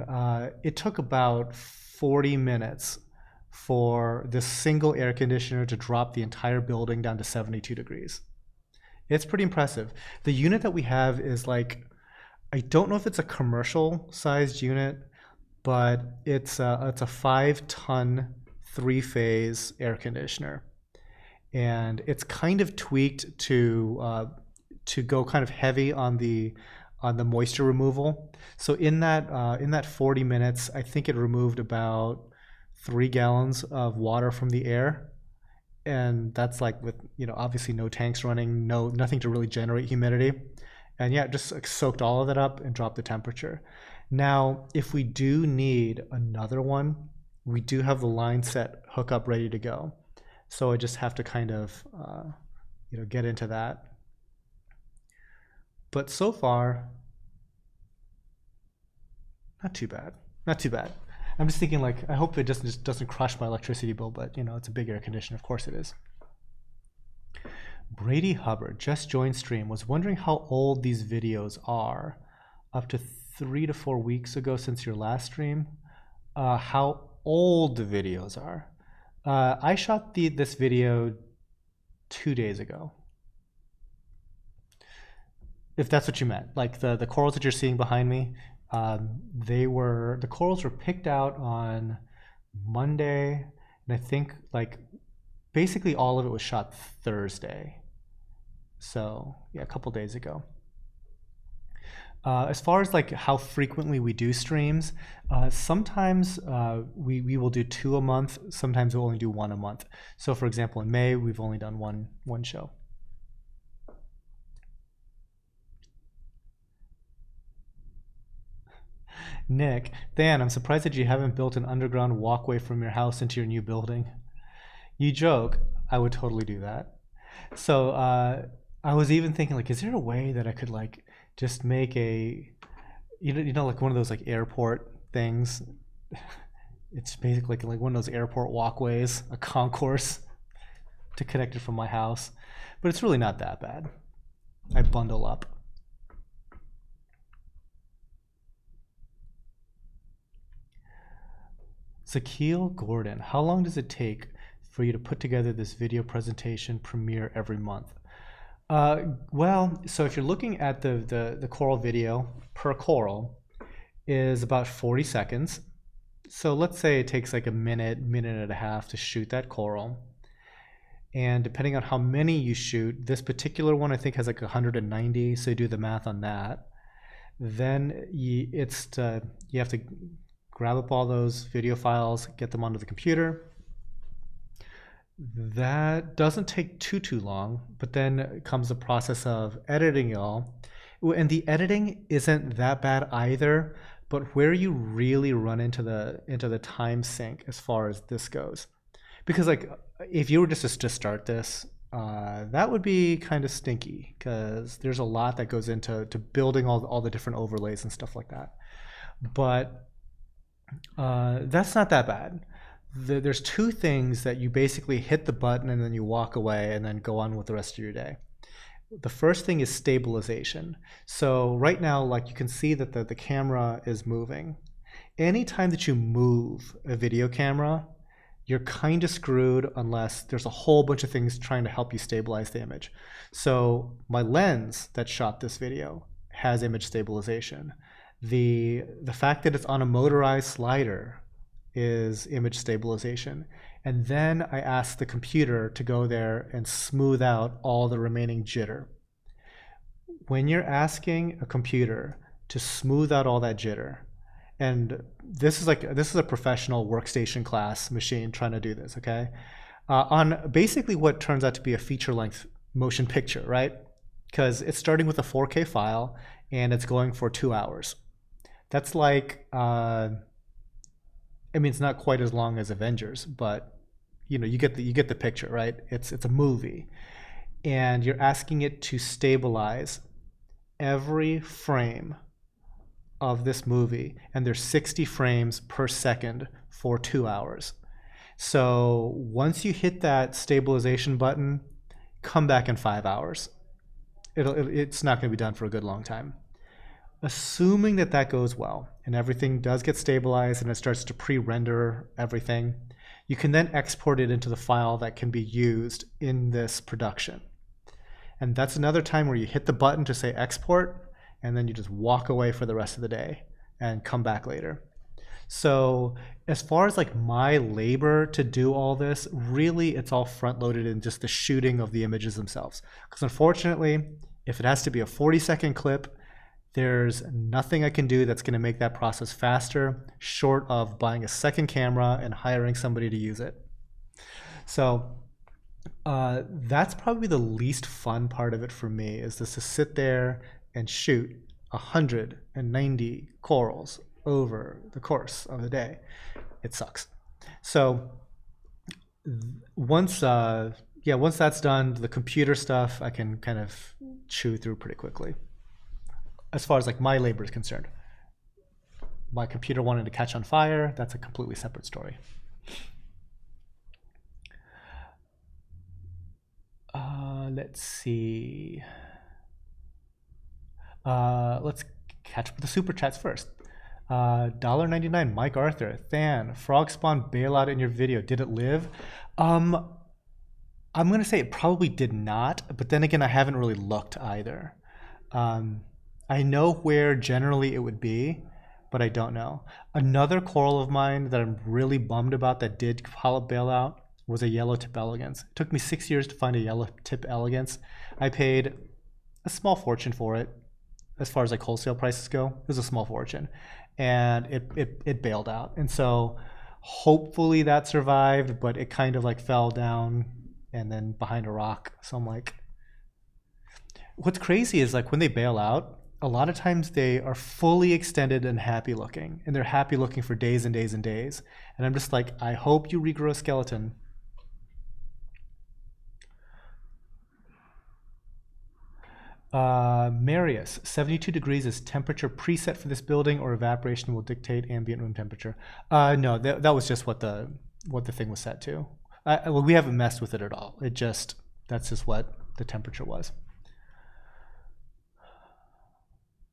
it took about 40 minutes for this single air conditioner to drop the entire building down to 72 degrees. It's pretty impressive. The unit that we have is like, I don't know if it's a commercial sized unit, but it's a 5-ton 3-phase air conditioner, and it's kind of tweaked to go kind of heavy on the moisture removal. So in that 40 minutes, I think it removed about 3 gallons of water from the air, and that's like with obviously no tanks running, nothing to really generate humidity. And yeah, just soaked all of that up and dropped the temperature. Now, if we do need another one, we do have the line set hookup ready to go. So I just have to kind of, get into that. But so far, not too bad. Not too bad. I'm just thinking like, I hope it just doesn't crush my electricity bill, but it's a big air conditioner. Of course it is. Brady Hubbard just joined stream, was wondering how old these videos are. Up to 3 to 4 weeks ago since your last stream. How old the videos are. I shot this video 2 days ago. If that's what you meant. Like the corals that you're seeing behind me, the corals were picked out on Monday, and I think like basically all of it was shot Thursday. So yeah, a couple days ago. As far as like how frequently we do streams, sometimes we will do 2 a month. Sometimes we'll only do 1 a month. So for example, in May, we've only done one show. Nick, Dan, I'm surprised that you haven't built an underground walkway from your house into your new building. You joke, I would totally do that. So I was even thinking like, is there a way that I could like just make a, like one of those like airport things? It's basically like one of those airport walkways, a concourse to connect it from my house. But it's really not that bad. I bundle up. Zakeel Gordon, how long does it take for you to put together this video presentation premiere every month? Well, so if you're looking at the coral video, per coral is about 40 seconds. So let's say it takes like a minute and a half to shoot that coral. And depending on how many you shoot, this particular one I think has like 190, so you do the math on that. Then you have to grab up all those video files, get them onto the computer. That doesn't take too long, but then comes the process of editing it all. And the editing isn't that bad either, but where you really run into the time sink as far as this goes. Because like if you were just to start this, that would be kind of stinky because there's a lot that goes into building all the different overlays and stuff like that. But that's not that bad. There's 2 things that you basically hit the button and then you walk away and then go on with the rest of your day. The first thing is stabilization. So right now, like you can see that the camera is moving. Anytime that you move a video camera, you're kind of screwed unless there's a whole bunch of things trying to help you stabilize the image. So my lens that shot this video has image stabilization. The fact that it's on a motorized slider is image stabilization. And then I asked the computer to go there and smooth out all the remaining jitter. When you're asking a computer to smooth out all that jitter, and this is a professional workstation class machine trying to do this, okay? On basically what turns out to be a feature-length motion picture, right? Because it's starting with a 4K file and it's going for 2 hours. That's like, I mean, it's not quite as long as Avengers, but you get the picture, right? It's a movie, and you're asking it to stabilize every frame of this movie, and there's 60 frames per second for 2 hours. So once you hit that stabilization button, come back in 5 hours. It's not going to be done for a good long time. Assuming that that goes well and everything does get stabilized and it starts to pre-render everything, you can then export it into the file that can be used in this production. And that's another time where you hit the button to say export, and then you just walk away for the rest of the day and come back later. So as far as like my labor to do all this, really it's all front loaded in just the shooting of the images themselves. Because unfortunately, if it has to be a 40-second clip, there's nothing I can do that's going to make that process faster, short of buying a second camera and hiring somebody to use it. So that's probably the least fun part of it for me, is just to sit there and shoot 190 corals over the course of the day. It sucks. So once that's done, the computer stuff I can kind of chew through pretty quickly. As far as like my labor is concerned, my computer wanted to catch on fire, that's a completely separate story. Let's see. Let's catch up with the super chats first. $1.99, Mike Arthur, Than, Frog Spawn bailout in your video. Did it live? I'm gonna say it probably did not, but then again, I haven't really looked either. I know where generally it would be, but I don't know. Another coral of mine that I'm really bummed about that did polyp bailout was a yellow tip elegans. It took me 6 years to find a yellow tip elegans. I paid a small fortune for it. As far as like wholesale prices go, it was a small fortune, and it bailed out. And so hopefully that survived, but it kind of like fell down and then behind a rock. So I'm like, what's crazy is like when they bail out, a lot of times they are fully extended and happy looking, and they're happy looking for days and days and days. And I'm just like, I hope you regrow a skeleton. Marius, 72 degrees is temperature preset for this building, or evaporation will dictate ambient room temperature? No, that was just what the thing was set to. Well, we haven't messed with it at all. That's just what the temperature was.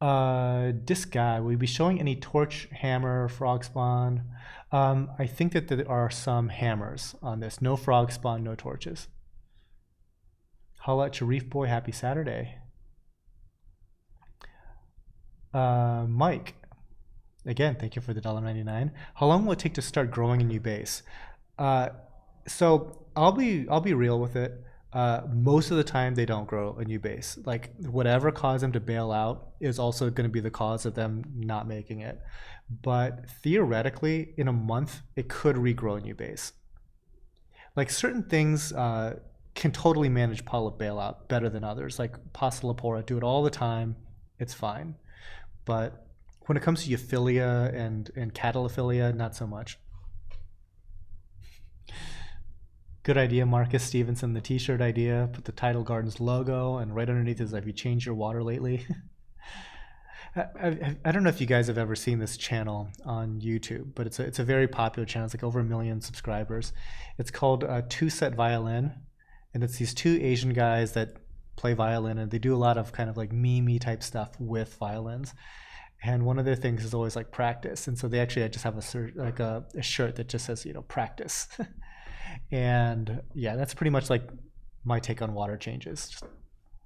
This guy, will you be showing any torch, hammer, frog spawn? I think that there are some hammers on this. No frog spawn, no torches. Holla at Sharif Boy, happy Saturday. Mike, again, thank you for the $1.99. How long will it take to start growing a new base? So I'll be real with it. Most of the time they don't grow a new base. Like whatever caused them to bail out is also going to be the cause of them not making it. But theoretically, in a month, it could regrow a new base. Like certain things can totally manage polyp bailout better than others. Like Pastylopora, do it all the time. It's fine. But when it comes to Euphilia and Catallophilia, not so much. Good idea, Marcus Stevenson, the t-shirt idea. Put the Tidal Gardens logo, and right underneath is, have you changed your water lately? I don't know if you guys have ever seen this channel on YouTube, but it's a very popular channel. It's like over 1 million subscribers. It's called Two Set Violin, and it's these two Asian guys that play violin, and they do a lot of kind of like meme-y type stuff with violins. And one of their things is always like practice. And so they actually just have a shirt that just says, practice. And yeah, that's pretty much like my take on water changes. Just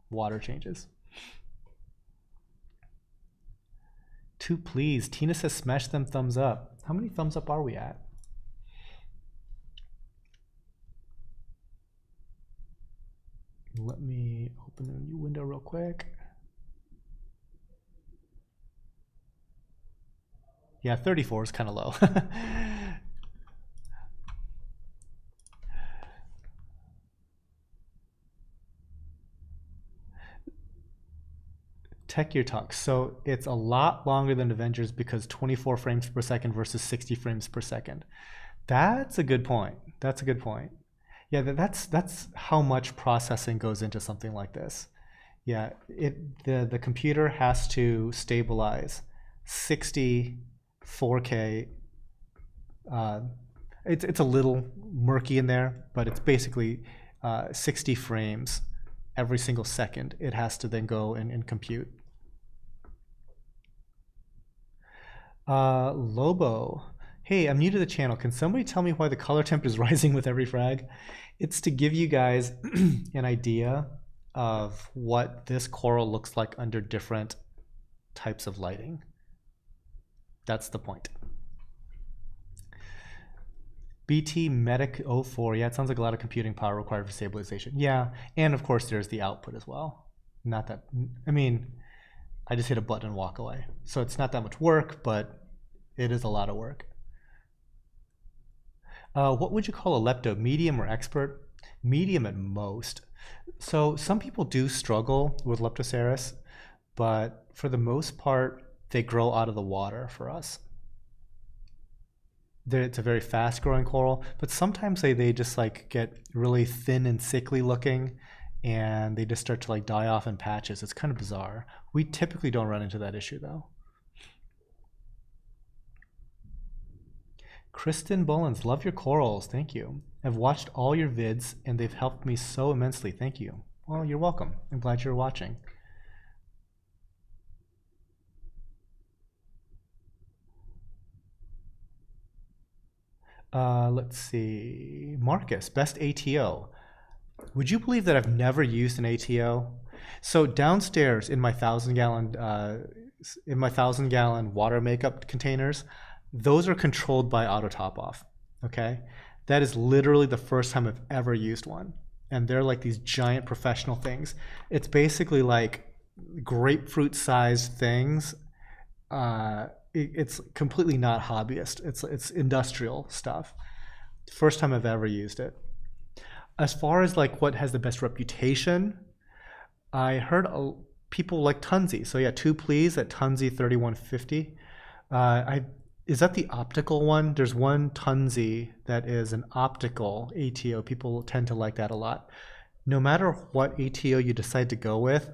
water changes. Two, please. Tina says smash them thumbs up. How many thumbs up are we at? Let me open a new window real quick. Yeah, 34 is kind of low. Tech Year Talk. So it's a lot longer than Avengers because 24 frames per second versus 60 frames per second. That's a good point. That's a good point. Yeah, that's how much processing goes into something like this. Yeah, the computer has to stabilize 60 4K. It's a little murky in there, but it's basically 60 frames every single second. It has to then go and compute. Lobo, hey, I'm new to the channel. Can somebody tell me why the color temp is rising with every frag? It's to give you guys an idea of what this coral looks like under different types of lighting. That's the point. BT Medic 04, yeah, it sounds like a lot of computing power required for stabilization. Yeah, and of course there's the output as well. Not that, I mean, I just hit a button and walk away. So it's not that much work, but it is a lot of work. What would you call a lepto? Medium or expert? Medium at most. So some people do struggle with Leptoceras, but for the most part, they grow out of the water for us. It's a very fast growing coral, but sometimes they just like get really thin and sickly looking, and they just start to like die off in patches. It's kind of bizarre. We typically don't run into that issue though. Kristen Bullens, love your corals. Thank you. I've watched all your vids and they've helped me so immensely. Thank you. Well, you're welcome. I'm glad you're watching. Let's see. Marcus, best ATO. Would you believe that I've never used an ATO? So downstairs in my 1,000-gallon water makeup containers, those are controlled by auto top off. Okay, that is literally the first time I've ever used one, and they're like these giant professional things. It's basically like grapefruit sized things. It's completely not hobbyist. It's industrial stuff. First time I've ever used it. As far as like what has the best reputation, I heard people like Tunzi. So yeah, 2 please at Tunzi 3150. Is that the optical one? There's one Tunzi that is an optical ATO. People tend to like that a lot. No matter what ATO you decide to go with,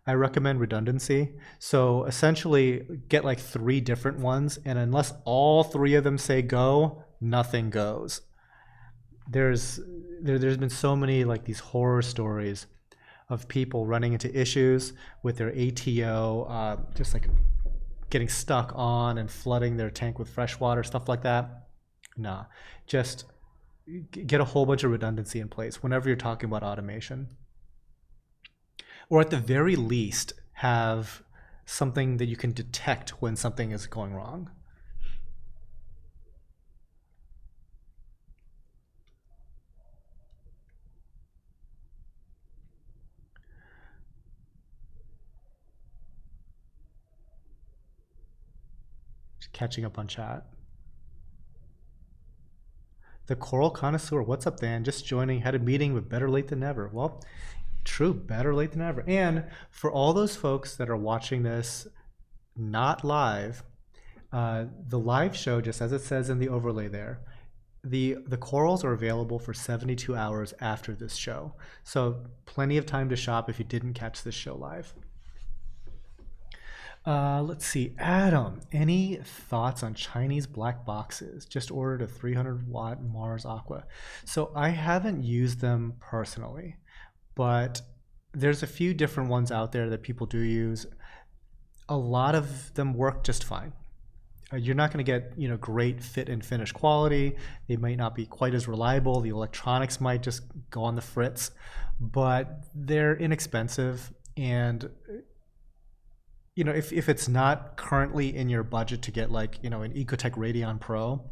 I recommend redundancy. So essentially get like 3 different ones, and unless all 3 of them say go, nothing goes. There's been so many like these horror stories of people running into issues with their ATO, just like getting stuck on and flooding their tank with fresh water, stuff like that. Nah, just get a whole bunch of redundancy in place whenever you're talking about automation. Or at the very least, have something that you can detect when something is going wrong. Just catching up on chat. The Coral Connoisseur, what's up, Dan? Just joining, had a meeting, but better late than never. Well, true, better late than ever. And for all those folks that are watching this not live, the live show, just as it says in the overlay there, the corals are available for 72 hours after this show. So plenty of time to shop if you didn't catch this show live. Let's see, Adam, any thoughts on Chinese black boxes? Just ordered a 300-watt Mars Aqua. So I haven't used them personally, but there's a few different ones out there that people do use. A lot of them work just fine. You're not going to get, great fit and finish quality. They might not be quite as reliable. The electronics might just go on the fritz, but they're inexpensive. And if it's not currently in your budget to get like, an Ecotech Radeon Pro,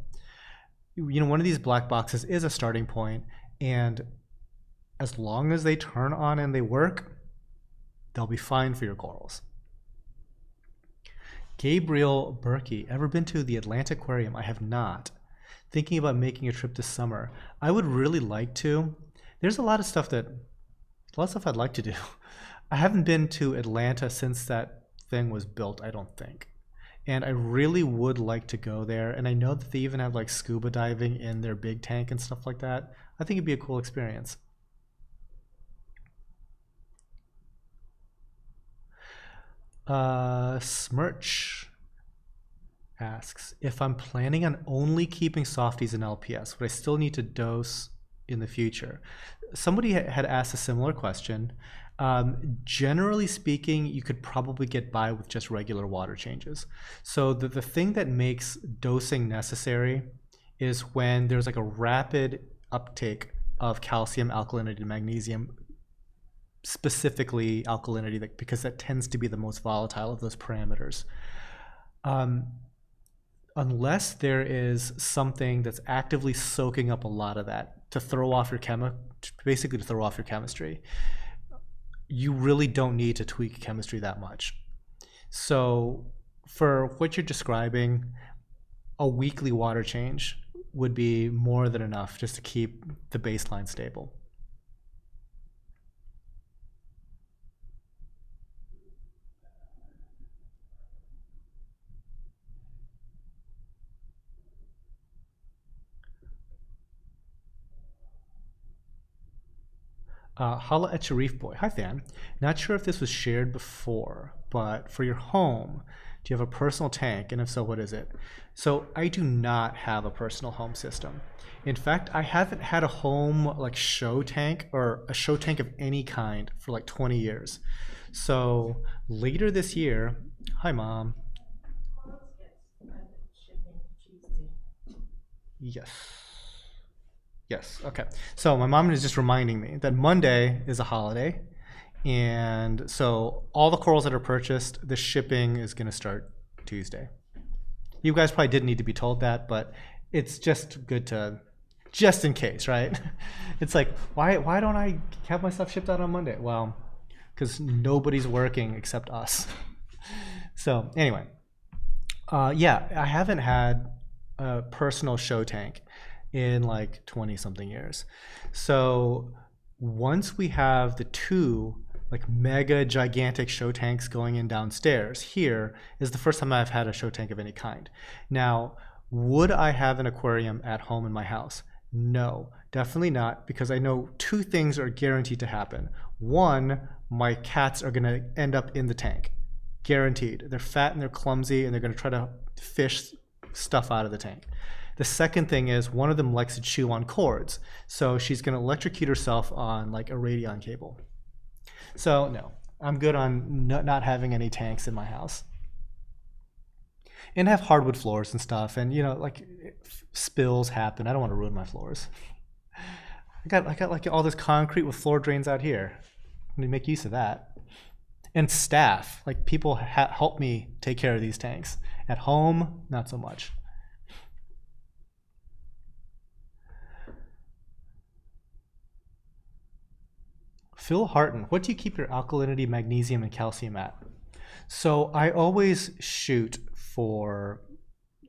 one of these black boxes is a starting point. And as long as they turn on and they work, they'll be fine for your corals. Gabriel Berkey, ever been to the Atlantic Aquarium? I have not. Thinking about making a trip this summer. I would really like to. There's a lot of stuff I'd like to do. I haven't been to Atlanta since that thing was built, I don't think. And I really would like to go there. And I know that they even have like scuba diving in their big tank and stuff like that. I think it'd be a cool experience. Smirch asks, if I'm planning on only keeping softies in LPS, would I still need to dose in the future? Somebody had asked a similar question. Generally speaking, you could probably get by with just regular water changes. So the thing that makes dosing necessary is when there's like a rapid uptake of calcium, alkalinity, and magnesium, specifically alkalinity, because that tends to be the most volatile of those parameters. Unless there is something that's actively soaking up a lot of that to throw off your basically to throw off your chemistry, you really don't need to tweak chemistry that much. So for what you're describing, a weekly water change would be more than enough just to keep the baseline stable. Holla at Sharif Boy. Hi, Than. Not sure if this was shared before, but for your home, do you have a personal tank? And if so, what is it? So I do not have a personal home system. In fact, I haven't had a home like show tank or a show tank of any kind for like 20 years. So later this year, hi, Mom. Yes. Yes, okay. So my mom is just reminding me that Monday is a holiday. And so all the corals that are purchased, the shipping is going to start Tuesday. You guys probably didn't need to be told that, but it's just good to, just in case, right? It's like, why don't I have my stuff shipped out on Monday? Well, because nobody's working except us. So anyway, yeah, I haven't had a personal show tank in like 20 something years. So once we have the two like mega gigantic show tanks going in downstairs, here is the first time I've had a show tank of any kind. Now, would I have an aquarium at home in my house? No, definitely not, because I know two things are guaranteed to happen. One, my cats are gonna end up in the tank. Guaranteed. They're fat and they're clumsy and they're gonna try to fish stuff out of the tank. The second thing is one of them likes to chew on cords. So she's going to electrocute herself on like a radion cable. So no, I'm good on not having any tanks in my house. And have hardwood floors and stuff. And you know, like spills happen. I don't want to ruin my floors. I got like all this concrete with floor drains out here. I'm going to make use of that. And staff, like people help me take care of these tanks. At home, not so much. Phil Harton, what do you keep your alkalinity, magnesium, and calcium at? So I always shoot for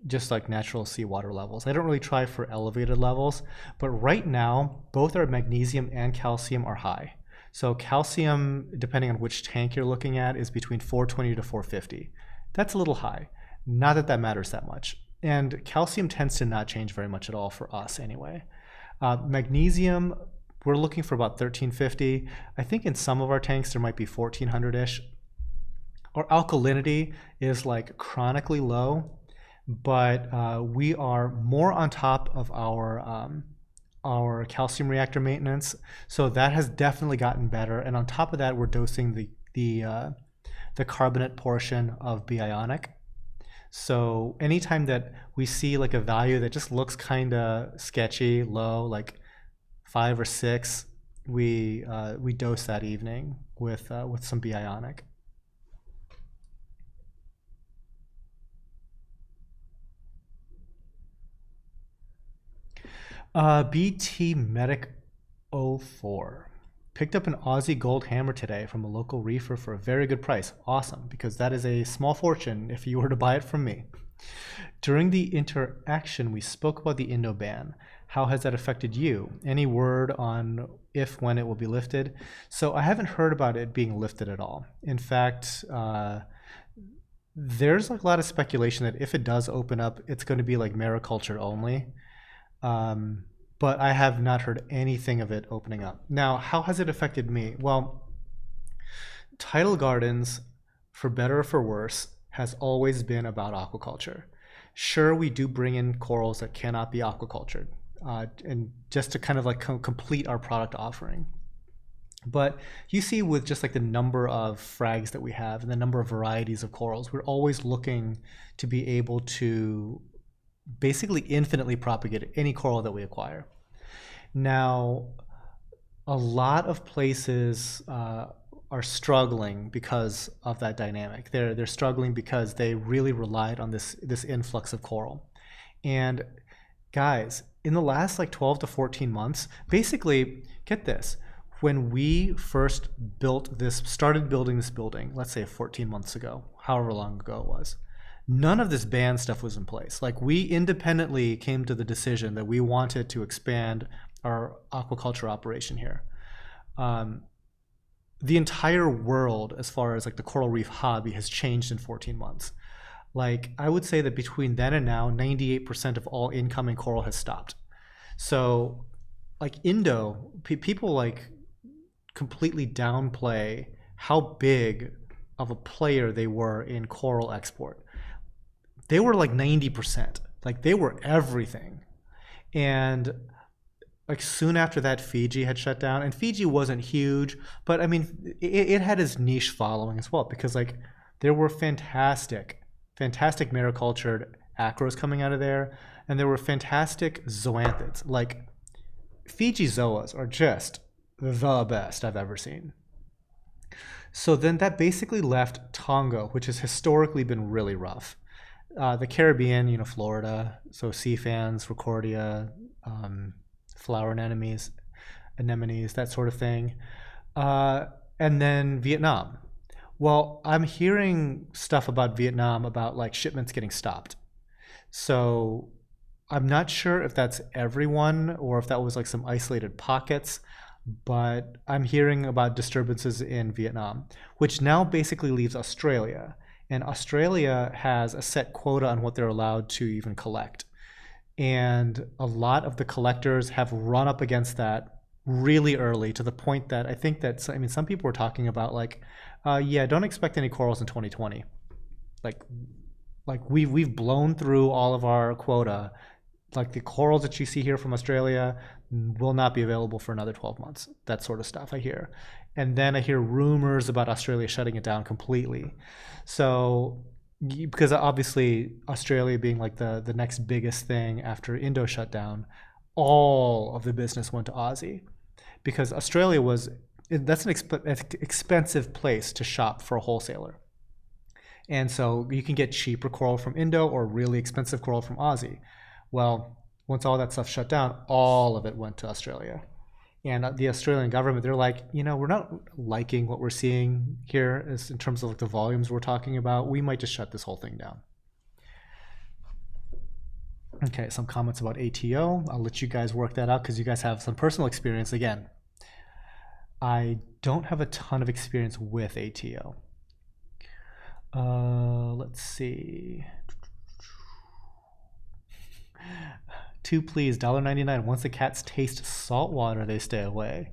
just like natural seawater levels. I don't really try for elevated levels, but right now, both our magnesium and calcium are high. So calcium, depending on which tank you're looking at, is between 420 to 450. That's a little high. Not that that matters that much. And calcium tends to not change very much at all for us anyway. Magnesium, we're looking for about 1350. I think in some of our tanks there might be 1400-ish. Our alkalinity is like chronically low, but we are more on top of our calcium reactor maintenance. So that has definitely gotten better. And on top of that, we're dosing the carbonate portion of bionic. So anytime that we see like a value that just looks kind of sketchy, low, like 5 or 6, we dose that evening with some bionic. BT Medic 04. Picked up an Aussie gold hammer today from a local reefer for a very good price. Awesome, because that is a small fortune if you were to buy it from me. During the interaction, we spoke about the Indo ban. How has that affected you? Any word on if, when it will be lifted? So I haven't heard about it being lifted at all. In fact, there's like a lot of speculation that if it does open up, it's going to be like mariculture only. But I have not heard anything of it opening up. Now, how has it affected me? Well, Tidal Gardens, for better or for worse, has always been about aquaculture. Sure, we do bring in corals that cannot be aquacultured, and just to kind of like complete our product offering. But you see with just like the number of frags that we have and the number of varieties of corals, we're always looking to be able to basically infinitely propagate any coral that we acquire. Now, a lot of places are struggling because of that dynamic. They're struggling because they really relied on this influx of coral. And guys, in the last like 12 to 14 months, basically, get this, when we first started building this building, let's say 14 months ago, however long ago it was, none of this ban stuff was in place. Like, we independently came to the decision that we wanted to expand our aquaculture operation here. The entire world, as far as like the coral reef hobby, has changed in 14 months. Like, I would say that between then and now, 98% of all incoming coral has stopped. So like people like completely downplay how big of a player they were in coral export. They were like 90%, like they were everything. And like soon after that, Fiji had shut down, and Fiji wasn't huge, but I mean, it had its niche following as well, because like there were fantastic maricultured acros coming out of there, and there were fantastic zoanthids. Like, Fiji zoas are just the best I've ever seen. So then that basically left Tonga, which has historically been really rough. The Caribbean, you know, Florida, so sea fans, Rorquodia, flower anemones, that sort of thing. And then Vietnam. Well, I'm hearing stuff about Vietnam about like shipments getting stopped. So I'm not sure if that's everyone or if that was like some isolated pockets, but I'm hearing about disturbances in Vietnam, which now basically leaves Australia. And Australia has a set quota on what they're allowed to even collect. And a lot of the collectors have run up against that really early, to the point that I think that, I mean, some people were talking about like, yeah, don't expect any corals in 2020. Like we've blown through all of our quota. Like, the corals that you see here from Australia will not be available for another 12 months. That sort of stuff I hear. And then I hear rumors about Australia shutting it down completely. So, because obviously Australia being like the next biggest thing after Indo shut down, all of the business went to Aussie, because Australia that's an expensive place to shop for a wholesaler. And so you can get cheaper coral from Indo or really expensive coral from Aussie. Well, once all that stuff shut down, all of it went to Australia. And the Australian government, they're like, you know, we're not liking what we're seeing here in terms of like the volumes we're talking about. We might just shut this whole thing down. Okay, some comments about ATO. I'll let you guys work that out because you guys have some personal experience. Again, I don't have a ton of experience with ATO. Let's see. 2 please, $1.99. Once the cats taste salt water, they stay away.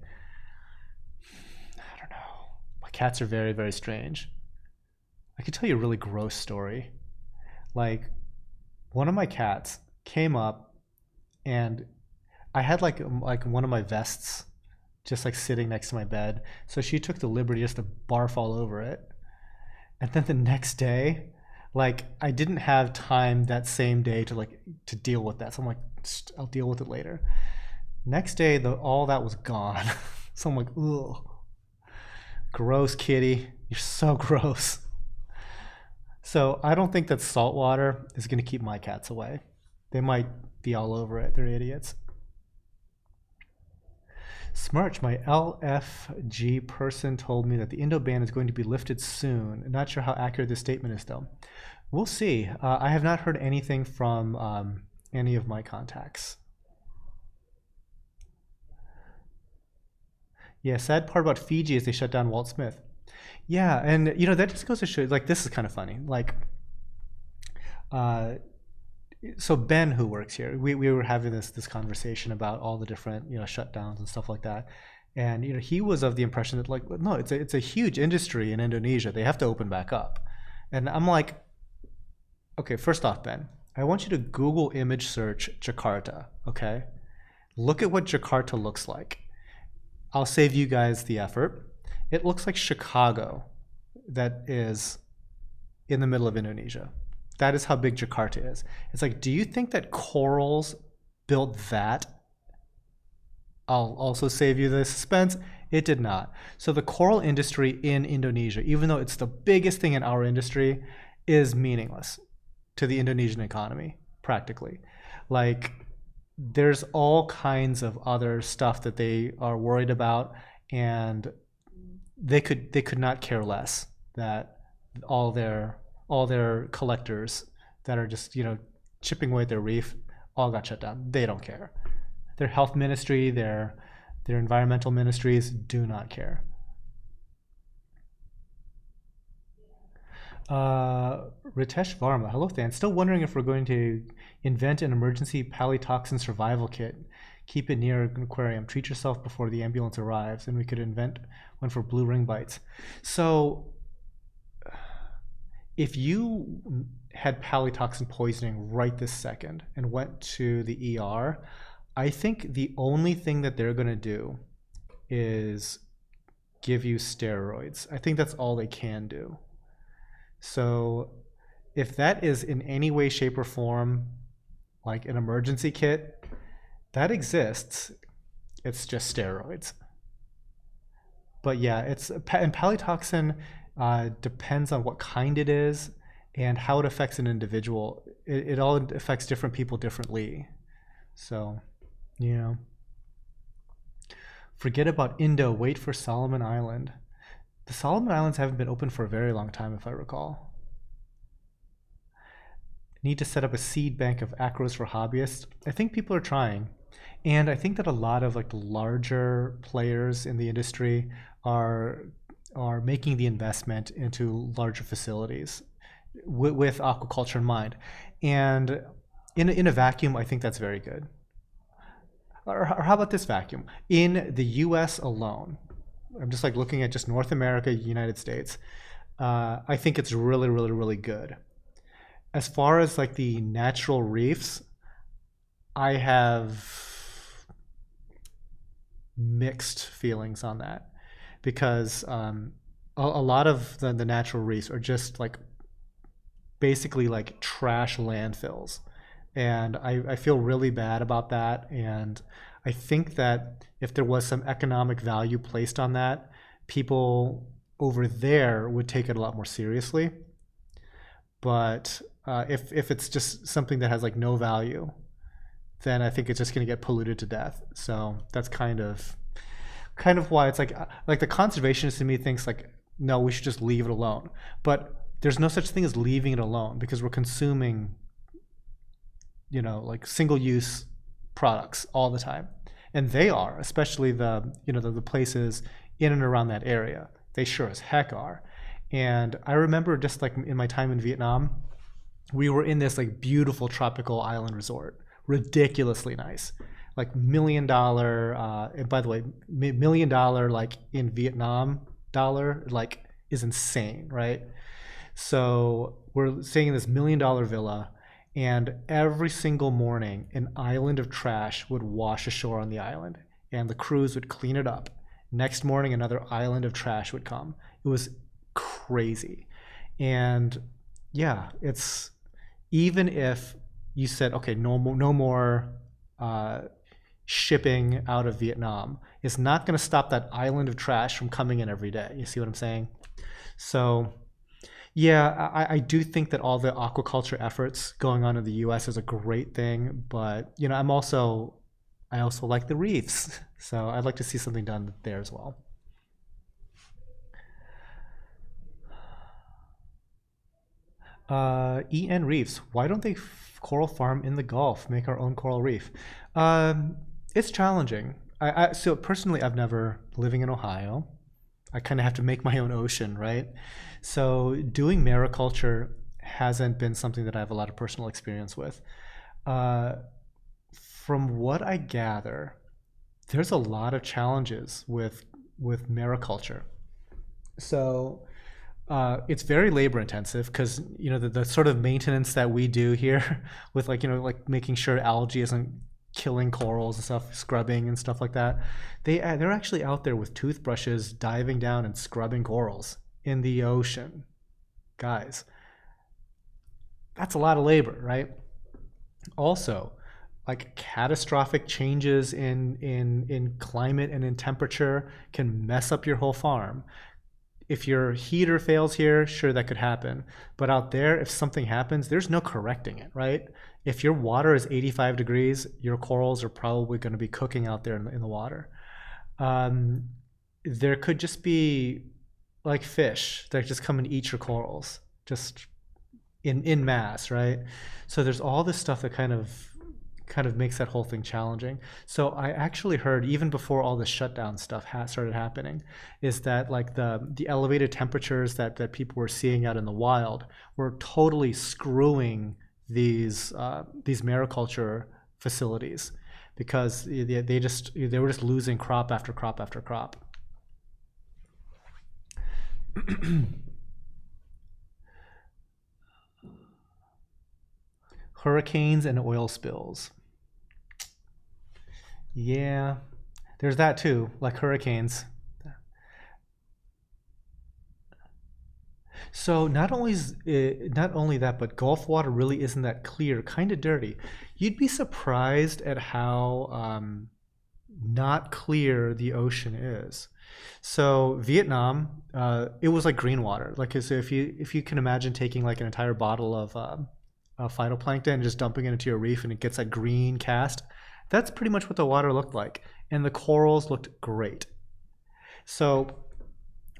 I don't know. My cats are very, very strange. I could tell you a really gross story. Like, one of my cats came up, and I had like one of my vests just like sitting next to my bed. So she took the liberty just to barf all over it. And then the next day, like, I didn't have time that same day to deal with that. So I'm like, I'll deal with it later. Next day, all that was gone. So I'm like, ugh, gross kitty. You're so gross. So I don't think that salt water is going to keep my cats away. They might be all over it. They're idiots. Smirch, my LFG person told me that the Indo ban is going to be lifted soon. Not sure how accurate this statement is, though. We'll see. I have not heard anything from any of my contacts. Yeah, sad part about Fiji is they shut down Walt Smith. Yeah, and you know, that just goes to show, like, this is kind of funny. Like, so Ben, who works here, we were having this conversation about all the different, you know, shutdowns and stuff like that. And he was of the impression that like, no, it's a huge industry in Indonesia. They have to open back up. And I'm like, okay, first off, Ben, I want you to Google image search Jakarta, okay? Look at what Jakarta looks like. I'll save you guys the effort. It looks like Chicago that is in the middle of Indonesia. That is how big Jakarta is. It's like, do you think that corals built that? I'll also save you the suspense. It did not. So the coral industry in Indonesia, even though it's the biggest thing in our industry, is meaningless to the Indonesian economy, practically. Like, there's all kinds of other stuff that they are worried about, and they could not care less that all their collectors that are just chipping away at their reef all got shut down. They don't care. Their health ministry, their environmental ministries do not care. Ritesh Varma, hello Than. Still wondering if we're going to invent an emergency palytoxin survival kit. Keep it near an aquarium. Treat yourself before the ambulance arrives, and we could invent one for blue ring bites. So, if you had palytoxin poisoning right this second and went to the ER, I think the only thing that they're going to do is give you steroids. I think that's all they can do. So if that is in any way, shape, or form like an emergency kit, that exists. It's just steroids. But yeah, and palytoxin depends on what kind it is and how it affects an individual. It all affects different people differently. So, forget about Indo, wait for Solomon Island. The Solomon Islands haven't been open for a very long time, if I recall. Need to set up a seed bank of acros for hobbyists. I think people are trying. And I think that a lot of like the larger players in the industry are making the investment into larger facilities with aquaculture in mind. And in a vacuum, I think that's very good. Or how about this vacuum? In the US alone, I'm just like looking at just North America, United States, I think it's really, really, really good. As far as like the natural reefs, I have mixed feelings on that, because a lot of the natural reefs are just like basically like trash landfills. And I feel really bad about that. And I think that if there was some economic value placed on that, people over there would take it a lot more seriously. But if it's just something that has like no value, then I think it's just going to get polluted to death. So that's kind of why it's like the conservationist in me thinks like, no, we should just leave it alone. But there's no such thing as leaving it alone, because we're consuming like single-use products all the time. And they are, especially the places in and around that area. They sure as heck are. And I remember just like in my time in Vietnam, we were in this like beautiful tropical island resort, ridiculously nice, like $1 million. And by the way, $1 million like in Vietnam dollar like is insane, right? So we're staying in this $1 million villa. And every single morning, an island of trash would wash ashore on the island, and the crews would clean it up. Next morning, another island of trash would come. It was crazy. And yeah, it's even if you said, okay, no more shipping out of Vietnam, it's not going to stop that island of trash from coming in every day. You see what I'm saying? So yeah, I do think that all the aquaculture efforts going on in the U.S. is a great thing, but I also like the reefs, so I'd like to see something done there as well. EN Reefs, why don't they coral farm in the Gulf, make our own coral reef? It's challenging. So personally, I've never, living in Ohio, I kind of have to make my own ocean, right? So doing mariculture hasn't been something that I have a lot of personal experience with. From what I gather, there's a lot of challenges with mariculture. So it's very labor intensive because the sort of maintenance that we do here with like making sure algae isn't killing corals and stuff, scrubbing and stuff like that. They're actually out there with toothbrushes diving down and scrubbing corals in the ocean. Guys, that's a lot of labor, right? Also, like catastrophic changes in climate and in temperature can mess up your whole farm. If your heater fails here, sure, that could happen. But out there, if something happens, there's no correcting it, right? If your water is 85 degrees, your corals are probably going to be cooking out there in the water. There could just be like fish that just come and eat your corals, just in mass, right? So there's all this stuff that kind of makes that whole thing challenging. So I actually heard, even before all the shutdown stuff started happening, is that like the elevated temperatures that people were seeing out in the wild were totally screwing these mariculture facilities, because they were just losing crop after crop after crop. Hurricanes and oil spills. Yeah, there's that too, like hurricanes. So not only that, but Gulf water really isn't that clear, kind of dirty. You'd be surprised at how not clear the ocean is. So Vietnam, it was like green water. Like, so if you can imagine taking like an entire bottle of phytoplankton and just dumping it into your reef and it gets that green cast, that's pretty much what the water looked like. And the corals looked great. So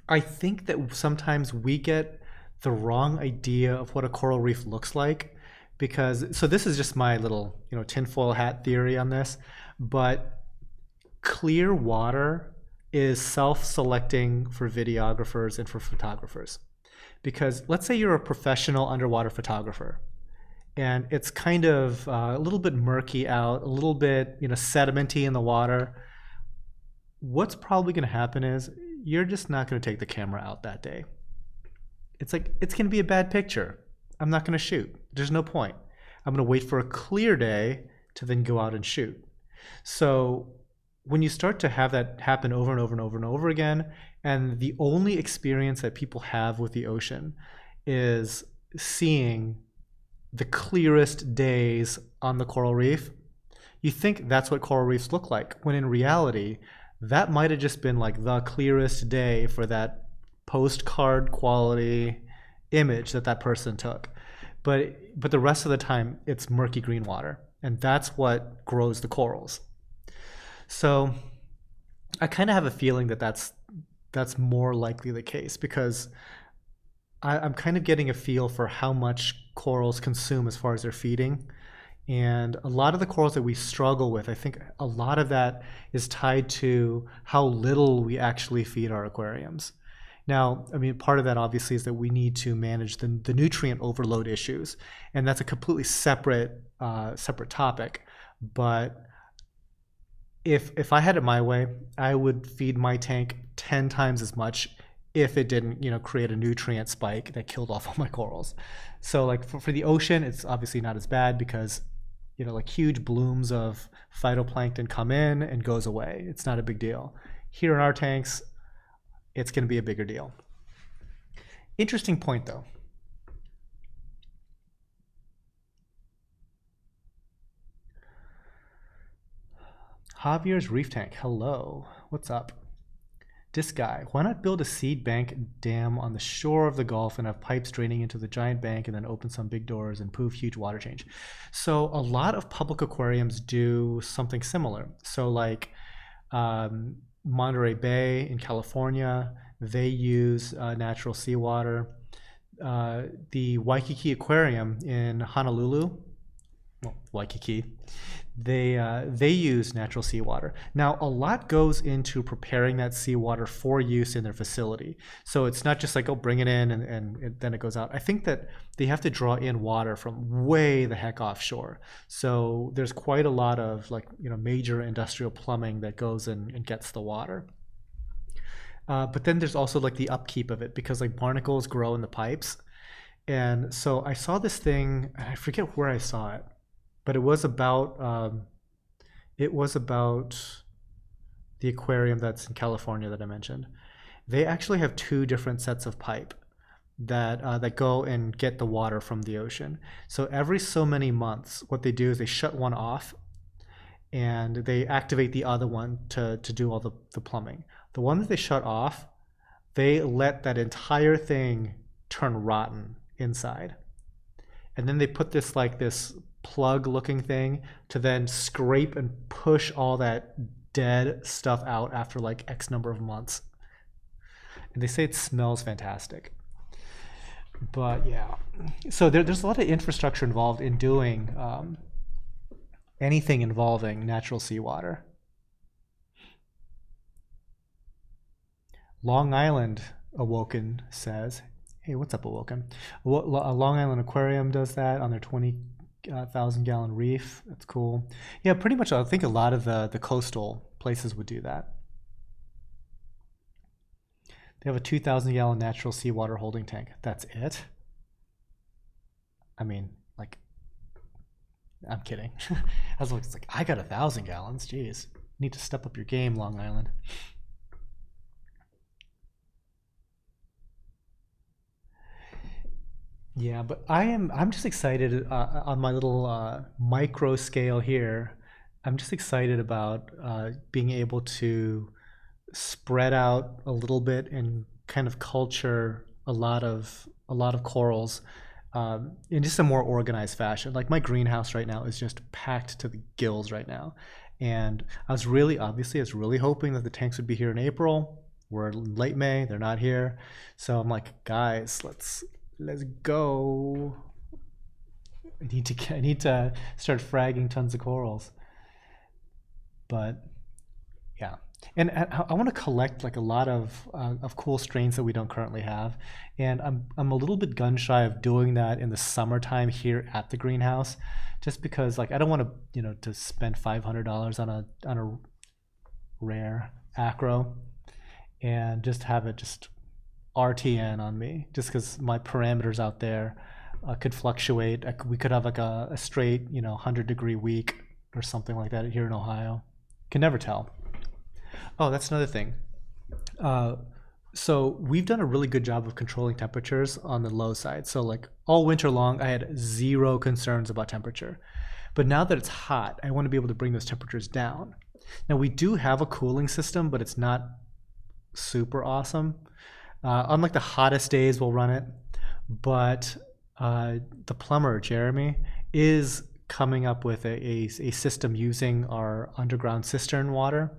I think that sometimes we get the wrong idea of what a coral reef looks like, because, so this is just my little tinfoil hat theory on this, but clear water is self-selecting for videographers and for photographers. Because let's say you're a professional underwater photographer, and it's kind of a little bit murky out, a little bit sedimenty in the water. What's probably going to happen is you're just not going to take the camera out that day. It's going to be a bad picture. I'm not going to shoot. There's no point. I'm going to wait for a clear day to then go out and shoot. So when you start to have that happen over and over and over and over again, and the only experience that people have with the ocean is seeing the clearest days on the coral reef, you think that's what coral reefs look like, when in reality, that might have just been like the clearest day for that postcard quality image that person took. But the rest of the time, it's murky green water, and that's what grows the corals. So I kind of have a feeling that that's more likely the case, because I'm kind of getting a feel for how much corals consume as far as their feeding. And a lot of the corals that we struggle with, I think a lot of that is tied to how little we actually feed our aquariums. Now, I mean, part of that obviously is that we need to manage the nutrient overload issues, and that's a completely separate topic. But if I had it my way, I would feed my tank 10 times as much if it didn't, create a nutrient spike that killed off all my corals. So like for the ocean, it's obviously not as bad because, like huge blooms of phytoplankton come in and goes away. It's not a big deal. Here in our tanks, it's going to be a bigger deal. Interesting point though. Javier's Reef Tank, hello, what's up? This guy, why not build a seed bank dam on the shore of the Gulf and have pipes draining into the giant bank and then open some big doors and poof, huge water change? So a lot of public aquariums do something similar. So like Monterey Bay in California, they use natural seawater. The Waikiki Aquarium in Honolulu, well, Waikiki, they use natural seawater. Now, a lot goes into preparing that seawater for use in their facility. So it's not just like, oh, bring it in and then it goes out. I think that they have to draw in water from way the heck offshore. So there's quite a lot of like, major industrial plumbing that goes in and gets the water. But then there's also like the upkeep of it, because like barnacles grow in the pipes. And so I saw this thing, and I forget where I saw it, but it was about the aquarium that's in California that I mentioned. They actually have two different sets of pipe that go and get the water from the ocean. So every so many months, what they do is they shut one off and they activate the other one to do all the plumbing. The one that they shut off, they let that entire thing turn rotten inside. And then they put this plug looking thing to then scrape and push all that dead stuff out after like X number of months. And they say it smells fantastic. But yeah, so there's a lot of infrastructure involved in doing anything involving natural seawater. Long Island Awoken says, hey, what's up, Awoken? A Long Island Aquarium does that on their 20,000-gallon reef. That's cool. Yeah, pretty much I think a lot of the coastal places would do that. They have a 2,000-gallon natural seawater holding tank. That's it? I mean, like, I'm kidding. I was like, I got 1,000 gallons. Jeez. Need to step up your game, Long Island. Yeah, but I'm just excited on my little micro scale here. I'm just excited about being able to spread out a little bit and kind of culture a lot of corals in just a more organized fashion. Like my greenhouse right now is just packed to the gills right now, and I was really hoping that the tanks would be here in April. We're in late May, they're not here, so I'm like, guys, let's go. I need to start fragging tons of corals. But yeah, and I want to collect like a lot of cool strains that we don't currently have, and I'm a little bit gun shy of doing that in the summertime here at the greenhouse, just because like I don't want to to spend $500 on a rare acro and just have it just RTN on me, just because my parameters out there could fluctuate. We could have like a straight 100-degree week or something like that here in Ohio. Can never tell. Oh, that's another thing. So we've done a really good job of controlling temperatures on the low side. So like all winter long, I had zero concerns about temperature. But now that it's hot, I want to be able to bring those temperatures down. Now we do have a cooling system, but it's not super awesome. On like the hottest days, we'll run it. But the plumber, Jeremy, is coming up with a system using our underground cistern water,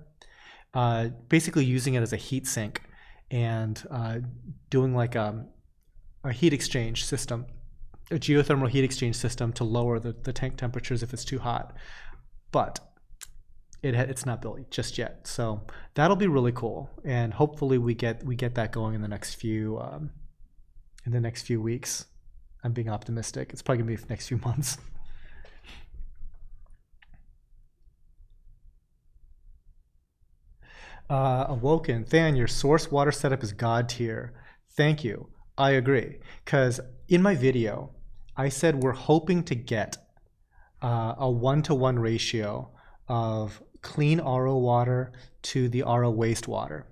basically using it as a heat sink and doing like a heat exchange system, a geothermal heat exchange system to lower the tank temperatures if it's too hot. But it's not built just yet, so that'll be really cool, and hopefully we get that going in the next few weeks. I'm being optimistic. It's probably gonna be the next few months. Awoken, Than, your source water setup is god tier. Thank you. I agree, because in my video I said we're hoping to get a 1-to-1 ratio of clean RO water to the RO wastewater.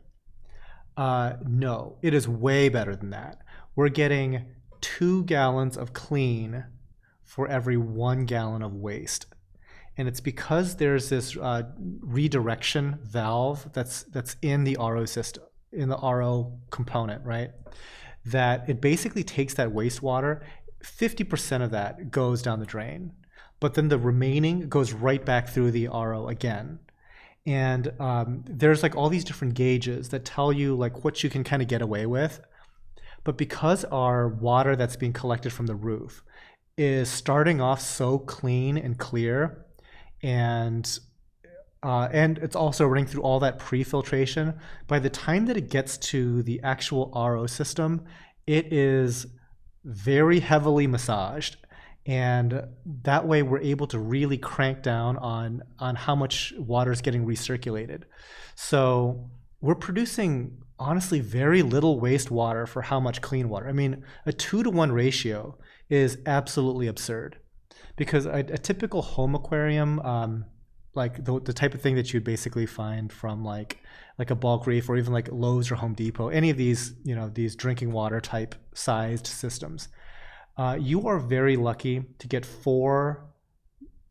No, it is way better than that. We're getting 2 gallons of clean for every 1 gallon of waste. And it's because there's this redirection valve that's in the RO system, in the RO component, right? That it basically takes that wastewater, 50% of that goes down the drain, but then the remaining goes right back through the RO again. And there's like all these different gauges that tell you like what you can kind of get away with. But because our water that's being collected from the roof is starting off so clean and clear, and it's also running through all that pre-filtration. By the time that it gets to the actual RO system, it is very heavily massaged, and that way we're able to really crank down on how much water is getting recirculated. So we're producing honestly very little wastewater for how much clean water. I mean, a 2-to-1 ratio is absolutely absurd, because a typical home aquarium, like the type of thing that you'd basically find from like a Bulk Reef or even like Lowe's or Home Depot, any of these, you know, these drinking water type sized systems, you are very lucky to get 4,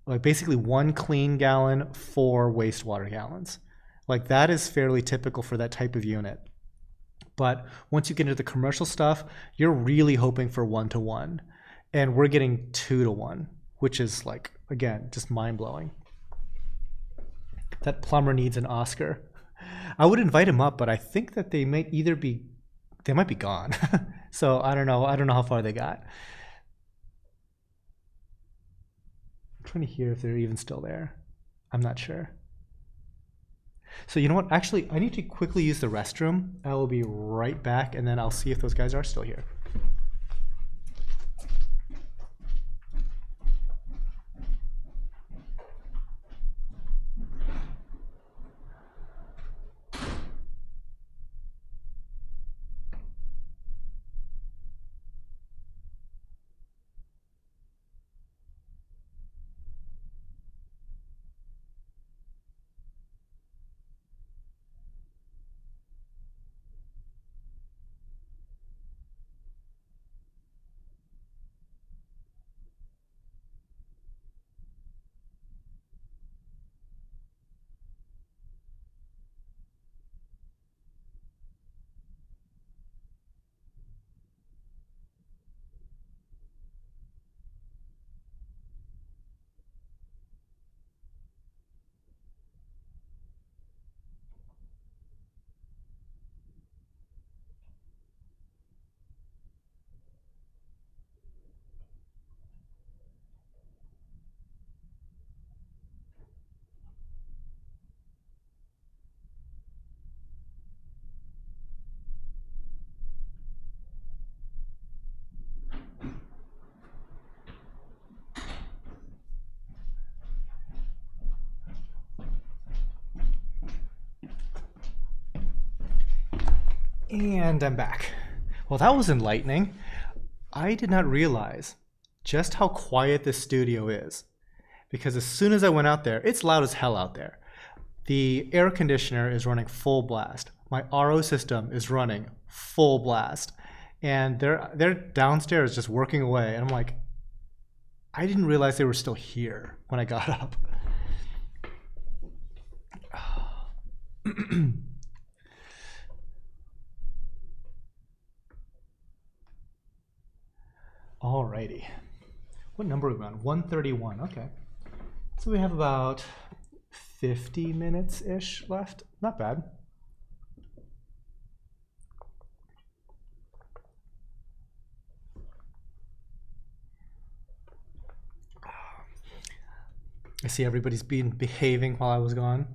like basically 1 clean gallon, 4 wastewater gallons. Like that is fairly typical for that type of unit. But once you get into the commercial stuff, you're really hoping for 1-to-1, and we're getting 2-to-1, which is like, again, just mind-blowing. That plumber needs an Oscar. I would invite him up, but I think that they might be gone. So I don't know how far they got. I'm trying to hear if they're even still there. I'm not sure. So you know what? Actually, I need to quickly use the restroom. I will be right back, and then I'll see if those guys are still here. And I'm back. Well, that was enlightening. I did not realize just how quiet this studio is, because as soon as I went out there, it's loud as hell out there. The air conditioner is running full blast. My RO system is running full blast. And they're downstairs just working away. And I'm like, I didn't realize they were still here when I got up. Alrighty. What number are we on? 131. Okay. So we have about 50 minutes-ish left. Not bad. I see everybody's been behaving while I was gone.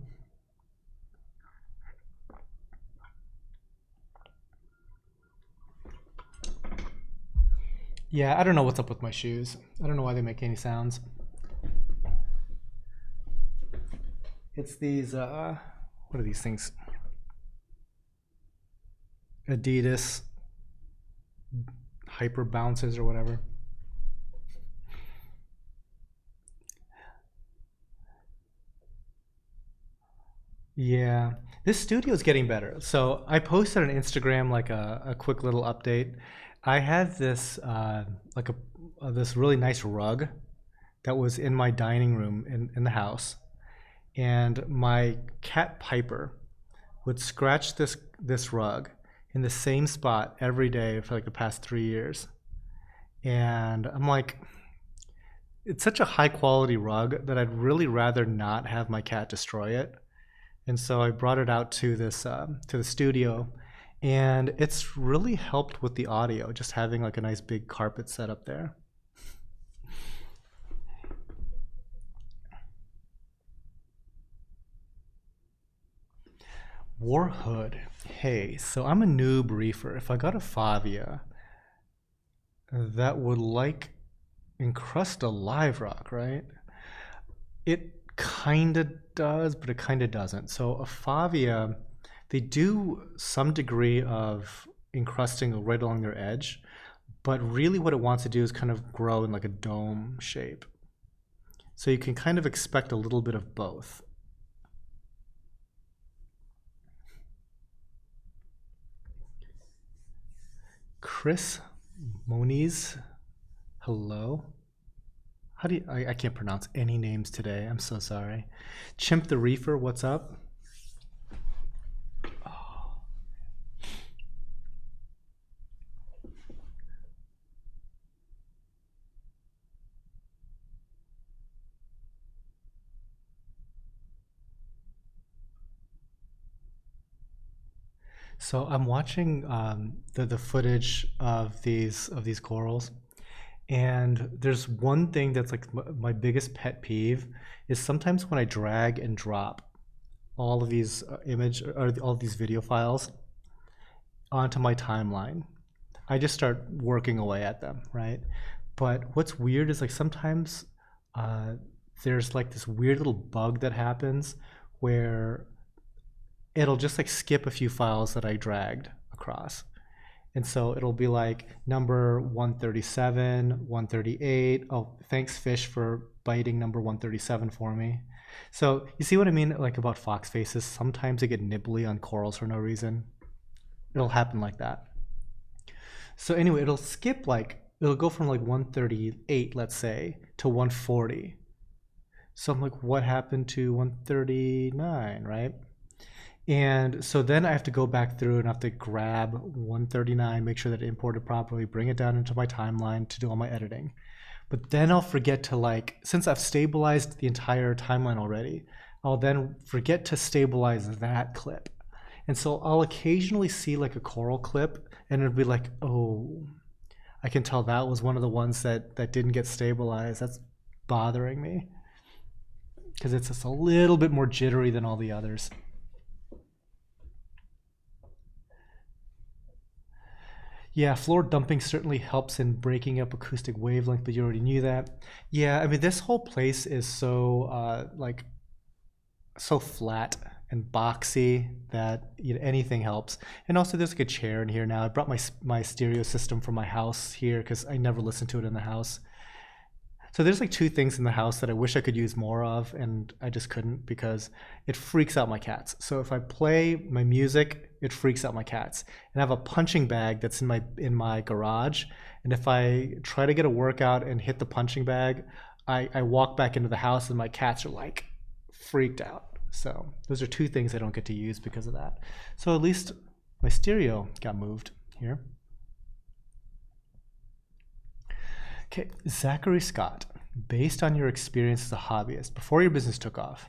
Yeah, I don't know what's up with my shoes. I don't know why they make any sounds. It's these, what are these things? Adidas Hyper Bounces or whatever. Yeah, this studio is getting better. So I posted on Instagram like a quick little update. I had this this really nice rug that was in my dining room in the house, and my cat Piper would scratch this rug in the same spot every day for like the past 3 years. And I'm like, it's such a high quality rug that I'd really rather not have my cat destroy it. And so I brought it out to this to the studio, and it's really helped with the audio, just having like a nice big carpet set up there. Warhood. Hey, so I'm a noob reefer. If I got a FAVIA, that would like encrust a live rock, right? It kind of does, but it kind of doesn't. So a FAVIA, they do some degree of encrusting right along their edge, but really what it wants to do is kind of grow in like a dome shape. So you can kind of expect a little bit of both. Chris Moniz, hello. How do you, I can't pronounce any names today. I'm so sorry. Chimp the Reefer, what's up? Oh. So I'm watching the footage of these corals, and there's one thing that's like my biggest pet peeve is sometimes when I drag and drop all of these all of these video files onto my timeline, I just start working away at them, right? But what's weird is like sometimes there's like this weird little bug that happens where it'll just like skip a few files that I dragged across. And so it'll be like number 137, 138. Oh, thanks fish for biting number 137 for me. So you see what I mean like about fox faces? Sometimes they get nibbly on corals for no reason. It'll happen like that. So anyway, it'll skip like, it'll go from like 138, let's say, to 140. So I'm like, what happened to 139, right? And so then I have to go back through and I have to grab 139, make sure that it imported properly, bring it down into my timeline to do all my editing. But then I'll forget to like, since I've stabilized the entire timeline already, I'll then forget to stabilize that clip. And so I'll occasionally see like a coral clip and it'll be like, oh, I can tell that was one of the ones that didn't get stabilized. That's bothering me because it's just a little bit more jittery than all the others. Yeah, floor dumping certainly helps in breaking up acoustic wavelength, but you already knew that. Yeah, I mean, this whole place is so like so flat and boxy that anything helps. And also there's like a chair in here now. I brought my stereo system from my house here because I never listen to it in the house. So there's like two things in the house that I wish I could use more of, and I just couldn't because it freaks out my cats. So if I play my music, it freaks out my cats. And I have a punching bag that's in my garage, and if I try to get a workout and hit the punching bag, I walk back into the house and my cats are like freaked out. So those are two things I don't get to use because of that. So at least my stereo got moved here. Okay, Zachary Scott, based on your experience as a hobbyist, before your business took off,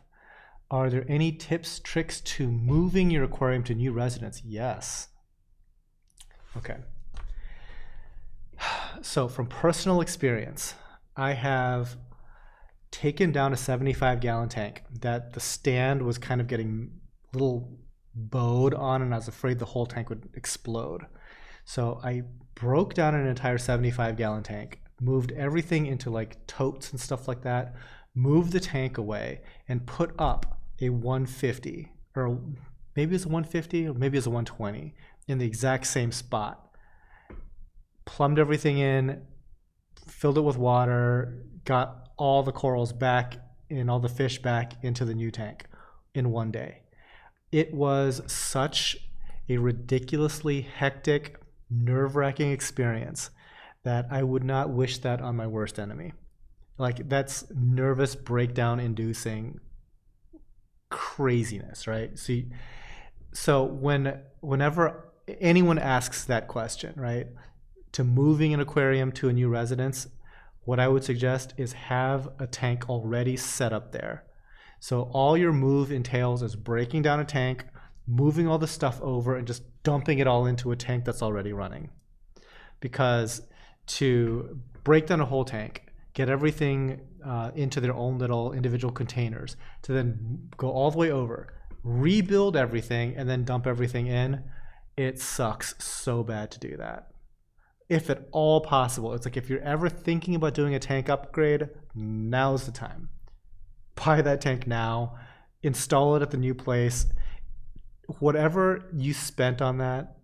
are there any tips, tricks to moving your aquarium to new residence? Yes. Okay. So from personal experience, I have taken down a 75-gallon tank that the stand was kind of getting a little bowed on, and I was afraid the whole tank would explode. So I broke down an entire 75-gallon tank, moved everything into like totes and stuff like that, moved the tank away, and put up a 150, or maybe it's a 150 or maybe it's a 120 in the exact same spot. Plumbed everything in, filled it with water, got all the corals back and all the fish back into the new tank in one day. It was such a ridiculously hectic, nerve-wracking experience that I would not wish that on my worst enemy. Like, that's nervous breakdown inducing craziness, right? So whenever anyone asks that question, right, to moving an aquarium to a new residence, what I would suggest is have a tank already set up there. So all your move entails is breaking down a tank, moving all the stuff over, and just dumping it all into a tank that's already running. Because to break down a whole tank, get everything into their own little individual containers, to then go all the way over, rebuild everything, and then dump everything in. It sucks so bad to do that. If at all possible, it's like if you're ever thinking about doing a tank upgrade, now's the time. Buy that tank now, install it at the new place. Whatever you spent on that,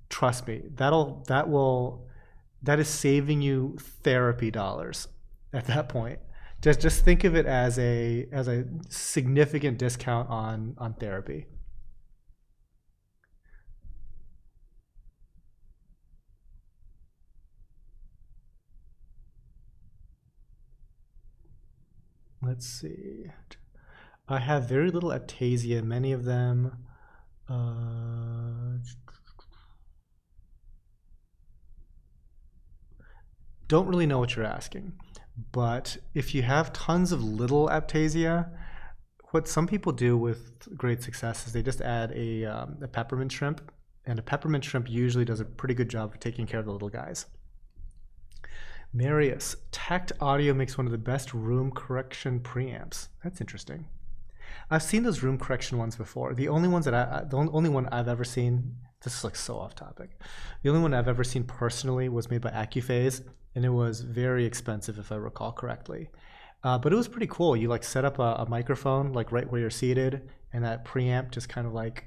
trust me, that is saving you therapy dollars at that point. Just think of it as a significant discount on therapy. Let's see. I have very little aptasia. Many of them. Don't really know what you're asking, but if you have tons of little aptasia, what some people do with great success is they just add a peppermint shrimp, and a peppermint shrimp usually does a pretty good job of taking care of the little guys. Marius, Tact Audio makes one of the best room correction preamps. That's interesting. I've seen those room correction ones before. The only ones that the only one I've ever seen, this is like so off topic. The only one I've ever seen personally was made by AccuPhase, and it was very expensive if I recall correctly. But it was pretty cool. You like set up a microphone like right where you're seated, and that preamp just kind of like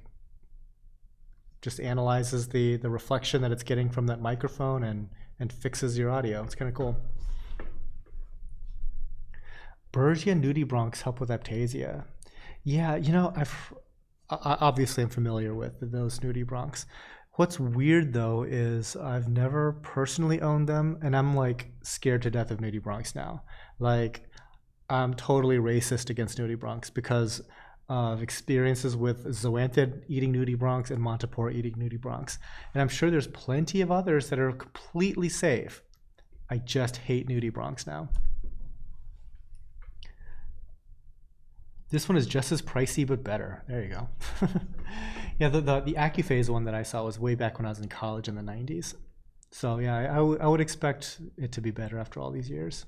just analyzes the reflection that it's getting from that microphone and fixes your audio. It's kind of cool. Bergia nudibranchs help with aptasia. Yeah, you know, obviously I'm familiar with those nudibranchs. What's weird though is I've never personally owned them, and I'm like scared to death of nudibranchs now. Like I'm totally racist against nudibranchs because of experiences with zoanthid eating nudibranchs and Montipora eating nudibranchs. And I'm sure there's plenty of others that are completely safe. I just hate nudibranchs now. This one is just as pricey, but better. There you go. Yeah, the AccuPhase one that I saw was way back when I was in college in the 90s. So yeah, I would expect it to be better after all these years.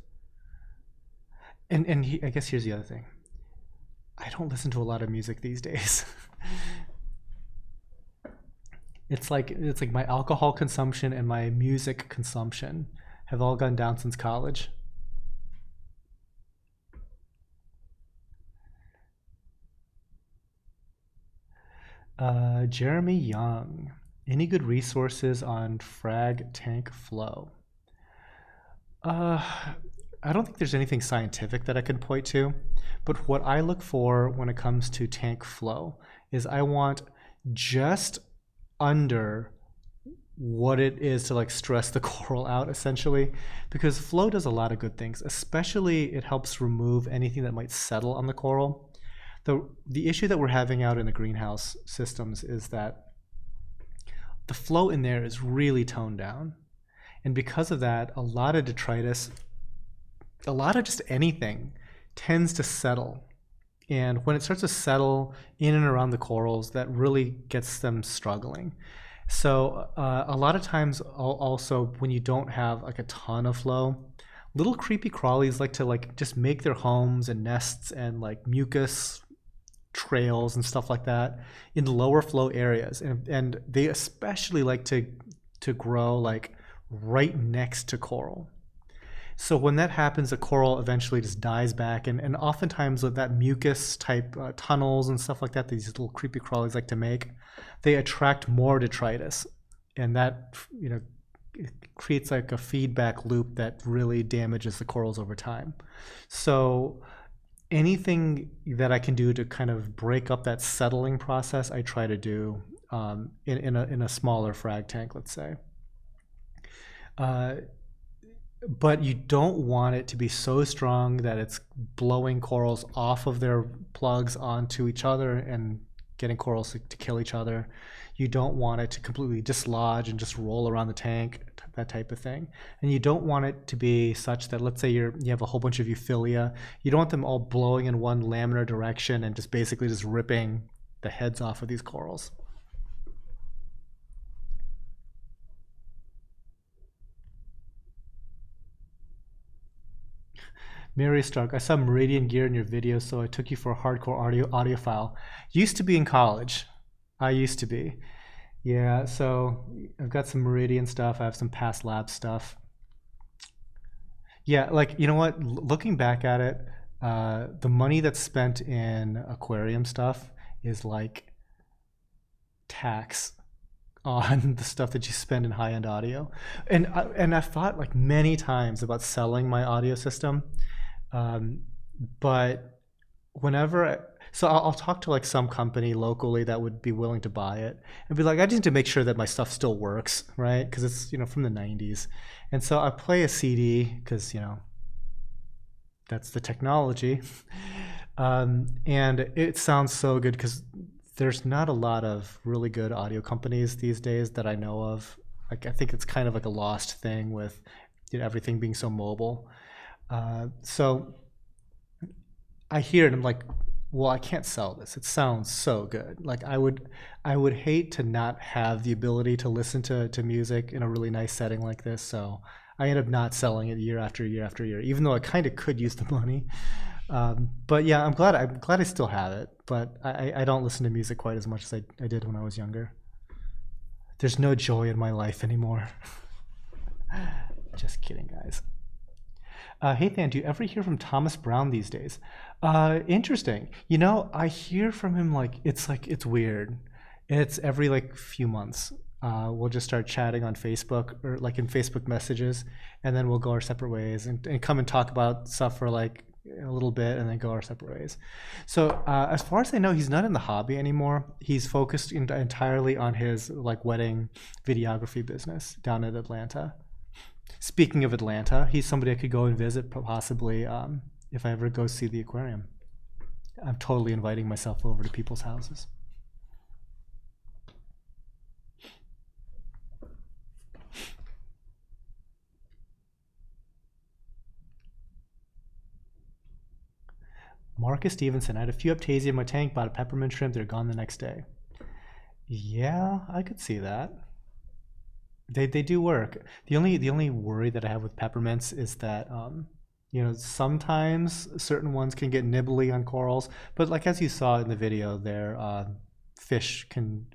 And I guess here's the other thing. I don't listen to a lot of music these days. It's like my alcohol consumption and my music consumption have all gone down since college. Jeremy Young, any good resources on frag tank flow? I don't think there's anything scientific that I can point to, but what I look for when it comes to tank flow is I want just under what it is to like stress the coral out essentially, because flow does a lot of good things, especially it helps remove anything that might settle on the coral. The issue that we're having out in the greenhouse systems is that the flow in there is really toned down. And because of that, a lot of detritus, a lot of just anything tends to settle. And when it starts to settle in and around the corals, that really gets them struggling. So a lot of times also when you don't have like a ton of flow, little creepy crawlies like to like just make their homes and nests and like mucus trails and stuff like that in lower flow areas, and they especially like to grow like right next to coral. So when that happens, the coral eventually just dies back, and oftentimes with that mucus type tunnels and stuff like that these little creepy crawlies like to make, they attract more detritus, and that, you know, it creates like a feedback loop that really damages the corals over time. So anything that I can do to kind of break up that settling process, I try to do in a smaller frag tank, let's say. But you don't want it to be so strong that it's blowing corals off of their plugs onto each other and getting corals to kill each other. You don't want it to completely dislodge and just roll around the tank, that type of thing. And you don't want it to be such that, let's say you have a whole bunch of Euphilia, you don't want them all blowing in one laminar direction and just basically just ripping the heads off of these corals. Mary Stark, I saw Meridian gear in your video, so I took you for a hardcore audiophile. Used to be in college. I used to be. Yeah, so I've got some Meridian stuff. I have some past lab stuff. Yeah, like, you know what? Looking back at it, the money that's spent in aquarium stuff is like tax on the stuff that you spend in high-end audio. And I've thought like many times about selling my audio system, but so I'll talk to like some company locally that would be willing to buy it and be like, I just need to make sure that my stuff still works, right? Because it's, you know, from the 90s. And so I play a CD because, you know, that's the technology. And it sounds so good because there's not a lot of really good audio companies these days that I know of. Like, I think it's kind of like a lost thing with, you know, everything being so mobile. So I hear it and I'm like, well, I can't sell this. It sounds so good. Like I would hate to not have the ability to listen to music in a really nice setting like this. So I end up not selling it year after year after year, even though I kind of could use the money. But yeah, I'm glad I still have it, but I don't listen to music quite as much as I did when I was younger. There's no joy in my life anymore. Just kidding, guys. Hey, Than, do you ever hear from Thomas Brown these days? Interesting. You know, I hear from him like it's weird. It's every like few months. We'll just start chatting on Facebook or like in Facebook messages, and then we'll go our separate ways and come and talk about stuff for like a little bit and then go our separate ways. So as far as I know, he's not in the hobby anymore. He's focused entirely on his like wedding videography business down in Atlanta. Speaking of Atlanta, he's somebody I could go and visit possibly if I ever go see the aquarium. I'm totally inviting myself over to people's houses. Marcus Stevenson, I had a few Aptasia in my tank, bought a peppermint shrimp, they're gone the next day. Yeah, I could see that. They do work. The only worry that I have with peppermints is that you know, sometimes certain ones can get nibbly on corals, but like as you saw in the video there, fish can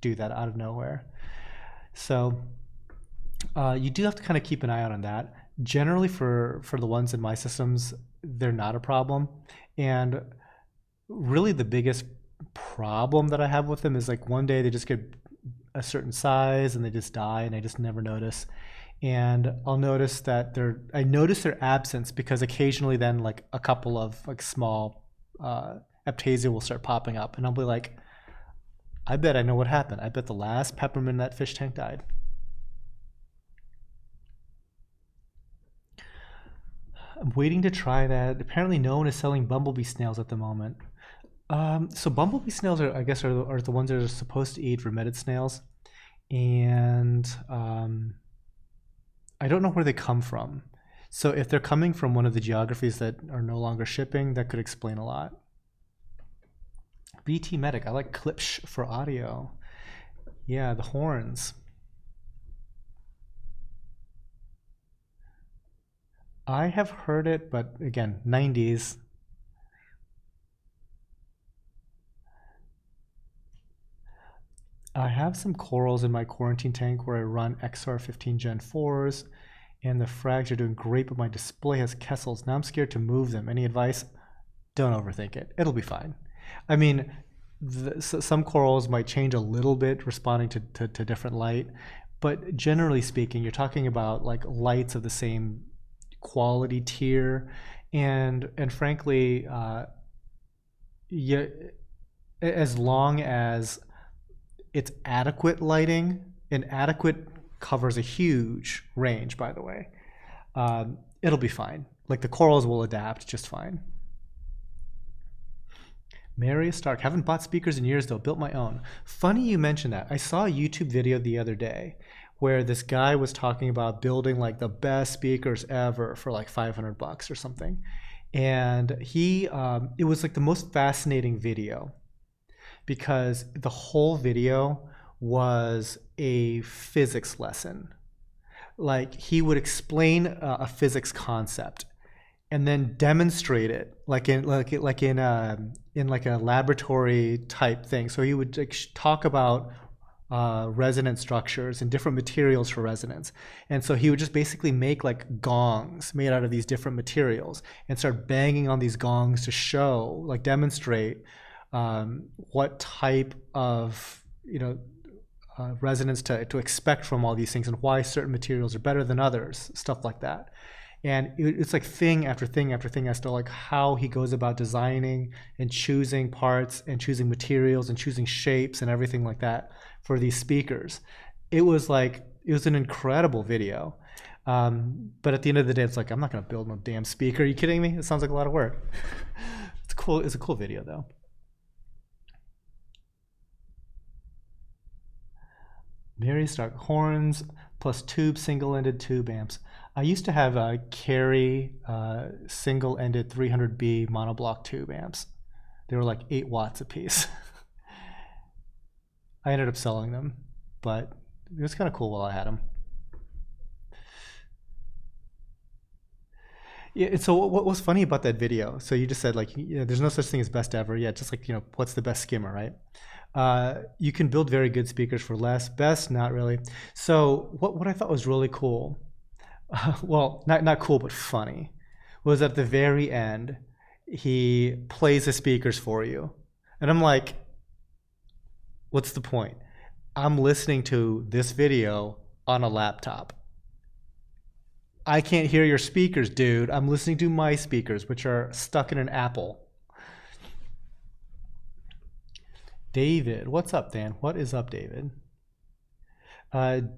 do that out of nowhere. So you do have to kind of keep an eye out on that. Generally for the ones in my systems, they're not a problem. And really the biggest problem that I have with them is like one day they just get a certain size and they just die and I just never notice. And I'll notice that I notice their absence because occasionally then like a couple of like small Aptasia will start popping up and I'll be like, I bet I know what happened. I bet the last peppermint in that fish tank died. I'm waiting to try that. Apparently no one is selling bumblebee snails at the moment. So bumblebee snails are, I guess, are the ones that are supposed to eat remitted snails, and I don't know where they come from. So if they're coming from one of the geographies that are no longer shipping, that could explain a lot. BT Medic, I like Klipsch for audio. Yeah, the horns. I have heard it, but again, 90s. I have some corals in my quarantine tank where I run XR15 Gen 4s, and the frags are doing great, but my display has Kessels. Now I'm scared to move them. Any advice? Don't overthink it. It'll be fine. I mean, some corals might change a little bit responding to different light, but generally speaking, you're talking about like lights of the same quality tier, and frankly, as long as it's adequate lighting, and adequate covers a huge range, by the way, it'll be fine. Like the corals will adapt just fine. Mary Stark, haven't bought speakers in years though, built my own. Funny you mentioned that. I saw a YouTube video the other day where this guy was talking about building like the best speakers ever for like $500 or something. And it was like the most fascinating video because the whole video was a physics lesson. Like he would explain a physics concept and then demonstrate it in like a laboratory type thing. So he would like talk about resonance structures and different materials for resonance. And so he would just basically make like gongs made out of these different materials and start banging on these gongs to show, like demonstrate what type of, resonance to expect from all these things and why certain materials are better than others, stuff like that. And it's like thing after thing after thing as to like how he goes about designing and choosing parts and choosing materials and choosing shapes and everything like that for these speakers. It was an incredible video. But at the end of the day, it's like, I'm not gonna build no damn speaker. Are you kidding me? It sounds like a lot of work. It's cool. It's a cool video though. Very stark horns plus tube, single-ended tube amps. I used to have Carry single-ended 300B monoblock tube amps. They were like 8 watts a piece. I ended up selling them, but it was kind of cool while I had them. Yeah, so what was funny about that video? So you just said like, there's no such thing as best ever. Yeah, just like, what's the best skimmer, right? You can build very good speakers for less. Best, not really. So what I thought was really cool, well, not cool, but funny, was at the very end, he plays the speakers for you. And I'm like, what's the point? I'm listening to this video on a laptop. I can't hear your speakers, dude. I'm listening to my speakers, which are stuck in an Apple. David, what's up, Dan? What is up, David?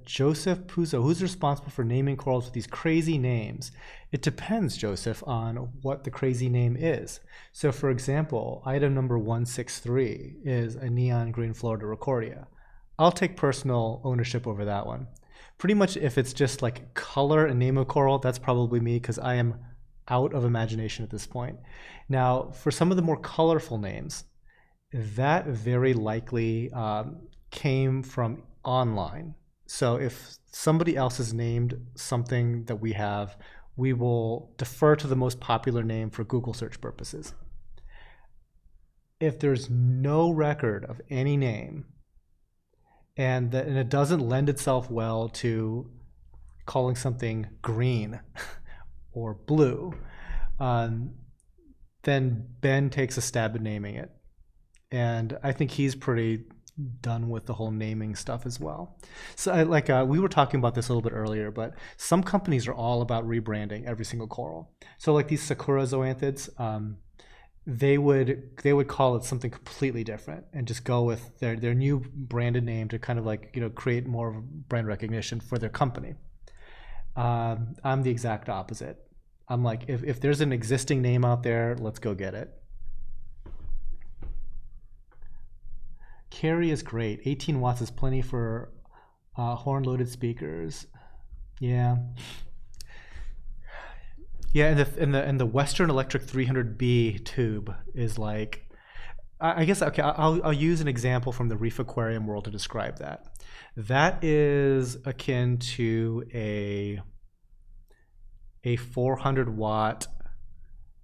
Joseph Puzo, who's responsible for naming corals with these crazy names? It depends, Joseph, on what the crazy name is. So for example, item number 163 is a neon green Florida Recordia. I'll take personal ownership over that one. Pretty much if it's just like color and name of coral, that's probably me because I am out of imagination at this point. Now, for some of the more colorful names, that very likely came from online. So if somebody else has named something that we have, we will defer to the most popular name for Google search purposes. If there's no record of any name and it doesn't lend itself well to calling something green or blue, then Ben takes a stab at naming it. And I think he's pretty done with the whole naming stuff as well. So we were talking about this a little bit earlier, but some companies are all about rebranding every single coral. So like these SAKURA zoanthids, they would call it something completely different and just go with their new branded name to kind of like, create more of a brand recognition for their company. I'm the exact opposite. I'm like, if there's an existing name out there, let's go get it. Carry is great. 18 watts is plenty for horn-loaded speakers. Yeah. Yeah, and the Western Electric 300B tube is like, I guess, okay, I'll use an example from the reef aquarium world to describe that. That is akin to a 400 watt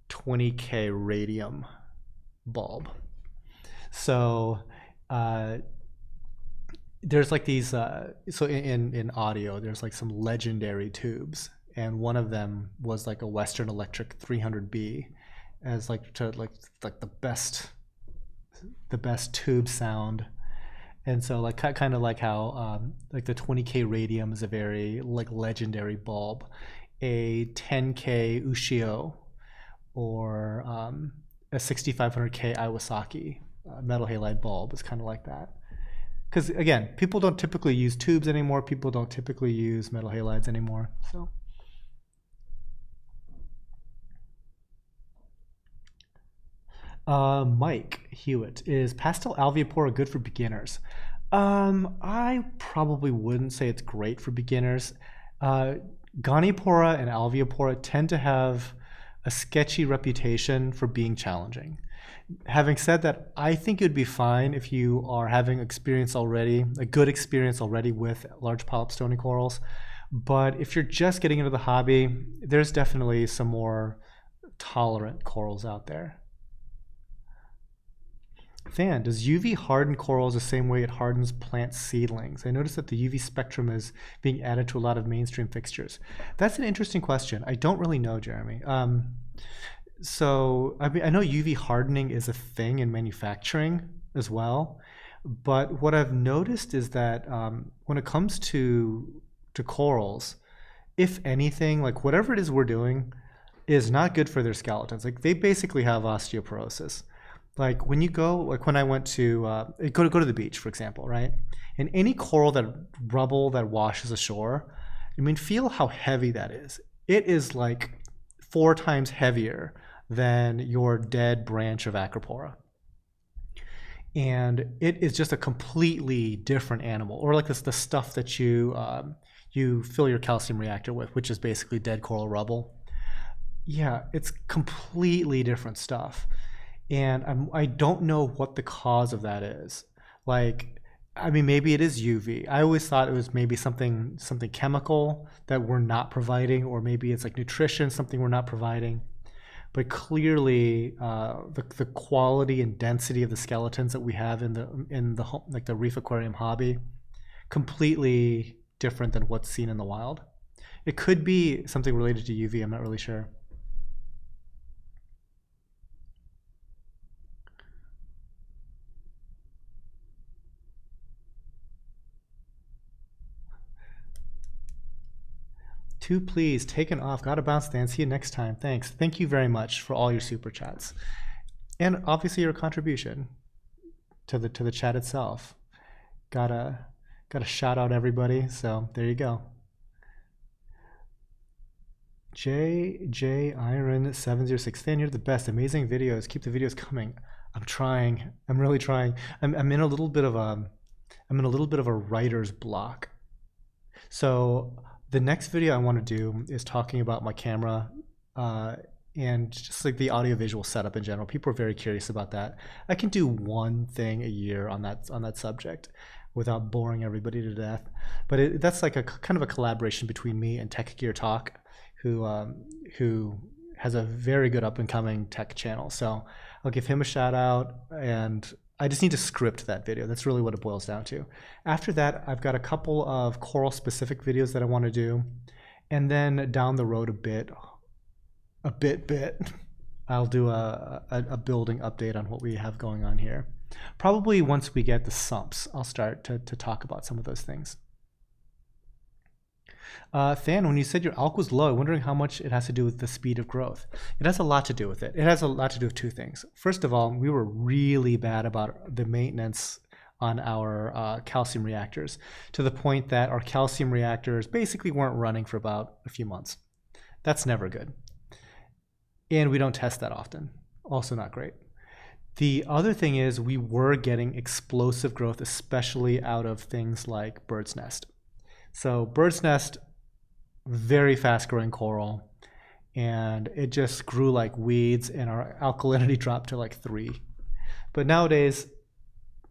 20K radium bulb. So there's like these, so in audio, there's like some legendary tubes. And one of them was like a Western Electric 300B as like the best tube sound. And so like kind of like how like the 20K radium is a very like legendary bulb. A 10K Ushio or a 6500K Iwasaki metal halide bulb is kind of like that. Because again, people don't typically use tubes anymore. People don't typically use metal halides anymore. So. Mike Hewitt, is pastel alveopora good for beginners? I probably wouldn't say it's great for beginners. Goniopora and alveopora tend to have a sketchy reputation for being challenging. Having said that, I think it would be fine if you are having experience already, a good experience already with large polyp stony corals. But if you're just getting into the hobby, there's definitely some more tolerant corals out there. Fan, does UV harden corals the same way it hardens plant seedlings? I noticed that the UV spectrum is being added to a lot of mainstream fixtures. That's an interesting question. I don't really know, Jeremy. So I mean, I know UV hardening is a thing in manufacturing as well, but what I've noticed is that when it comes to corals, if anything, like whatever it is we're doing is not good for their skeletons. Like they basically have osteoporosis. Like when you go, like when I went to go to the beach, for example, right? And any coral rubble that washes ashore, I mean, feel how heavy that is. It is like 4 times heavier than your dead branch of Acropora. And it is just a completely different animal. Or like the stuff that you fill your calcium reactor with, which is basically dead coral rubble. Yeah, it's completely different stuff. And I don't know what the cause of that is. Like, I mean, maybe it is UV. I always thought it was maybe something chemical that we're not providing, or maybe it's like nutrition, something we're not providing. But clearly, the quality and density of the skeletons that we have in the like the reef aquarium hobby, completely different than what's seen in the wild. It could be something related to UV. I'm not really sure. Two, please, taken off. Gotta bounce, Dan. See you next time. Thanks. Thank you very much for all your super chats, and obviously your contribution to the chat itself. Gotta shout out everybody. So there you go. JJ Iron 706. Dan, you're the best. Amazing videos. Keep the videos coming. I'm trying. I'm really trying. I'm in a little bit of a writer's block. So the next video I want to do is talking about my camera and just like the audiovisual setup in general. People are very curious about that. I can do one thing a year on that subject without boring everybody to death. But that's like a kind of a collaboration between me and Tech Gear Talk, who has a very good up and coming tech channel. So I'll give him a shout out, and I just need to script that video. That's really what it boils down to. After that, I've got a couple of coral specific videos that I want to do. And then down the road a bit, I'll do a building update on what we have going on here. Probably once we get the sumps, I'll start to talk about some of those things. Than, when you said your alk was low, I'm wondering how much it has to do with the speed of growth. It has a lot to do with it. It has a lot to do with two things. First of all, we were really bad about the maintenance on our calcium reactors, to the point that our calcium reactors basically weren't running for about a few months. That's never good. And we don't test that often. Also not great. The other thing is we were getting explosive growth, especially out of things like bird's nest. So bird's nest, very fast growing coral, and it just grew like weeds, and our alkalinity dropped to like 3. But nowadays,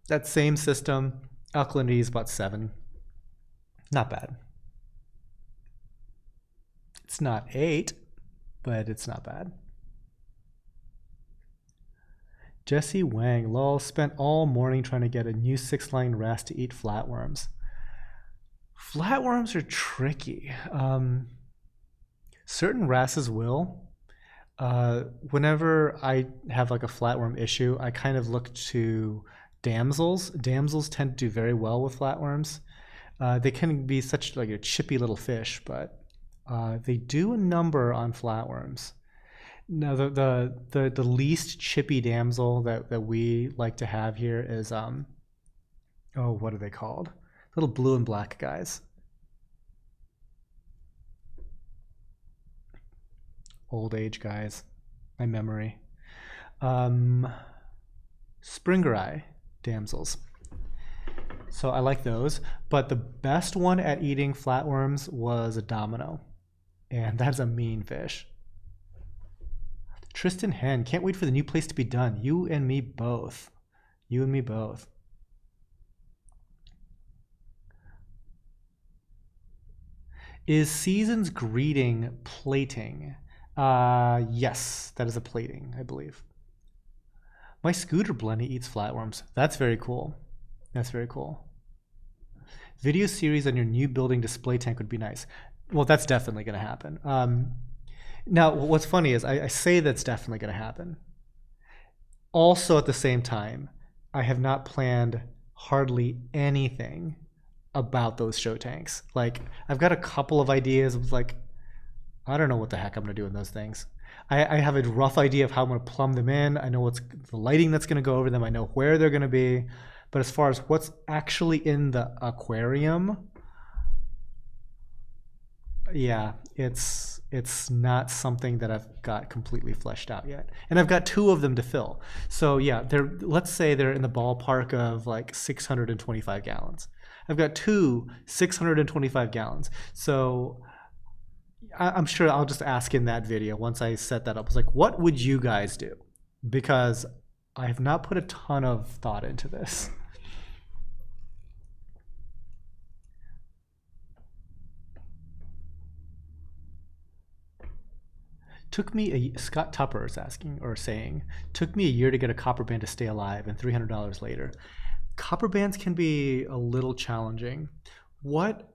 that same system, alkalinity is about 7. Not bad. It's not 8, but it's not bad. Jesse Wang, lol, spent all morning trying to get a new 6-line wrasse to eat flatworms. Flatworms are tricky. Certain wrasses will. Whenever I have like a flatworm issue, I kind of look to damsels. Damsels tend to do very well with flatworms. They can be such like a chippy little fish, but they do a number on flatworms. Now the least chippy damsel that we like to have here is oh, what are they called? Little blue and black guys. Old age guys. My memory. Springeri damsels. So I like those. But the best one at eating flatworms was a domino. And that's a mean fish. Tristan Hen, can't wait for the new place to be done. You and me both. You and me both. Is Season's Greeting plating? Yes, that is a plating, I believe. My scooter Blenny eats flatworms. That's very cool. That's very cool. Video series on your new building display tank would be nice. Well, that's definitely going to happen. Now, what's funny is I say that's definitely going to happen. Also, at the same time, I have not planned hardly anything about those show tanks. Like, I've got a couple of ideas of like, I don't know what the heck I'm going to do in those things. I have a rough idea of how I'm going to plumb them in. I know what's the lighting that's going to go over them. I know where they're going to be. But as far as what's actually in the aquarium, yeah, it's not something that I've got completely fleshed out yet. And I've got 2 of them to fill. So yeah, let's say they're in the ballpark of like 625 gallons. I've got 2 625 gallons. So I'm sure I'll just ask in that video once I set that up. It's like, what would you guys do? Because I have not put a ton of thought into this. Took me Scott Tupper is asking or saying, took me a year to get a copper band to stay alive and $300 later. Copper bands can be a little challenging. What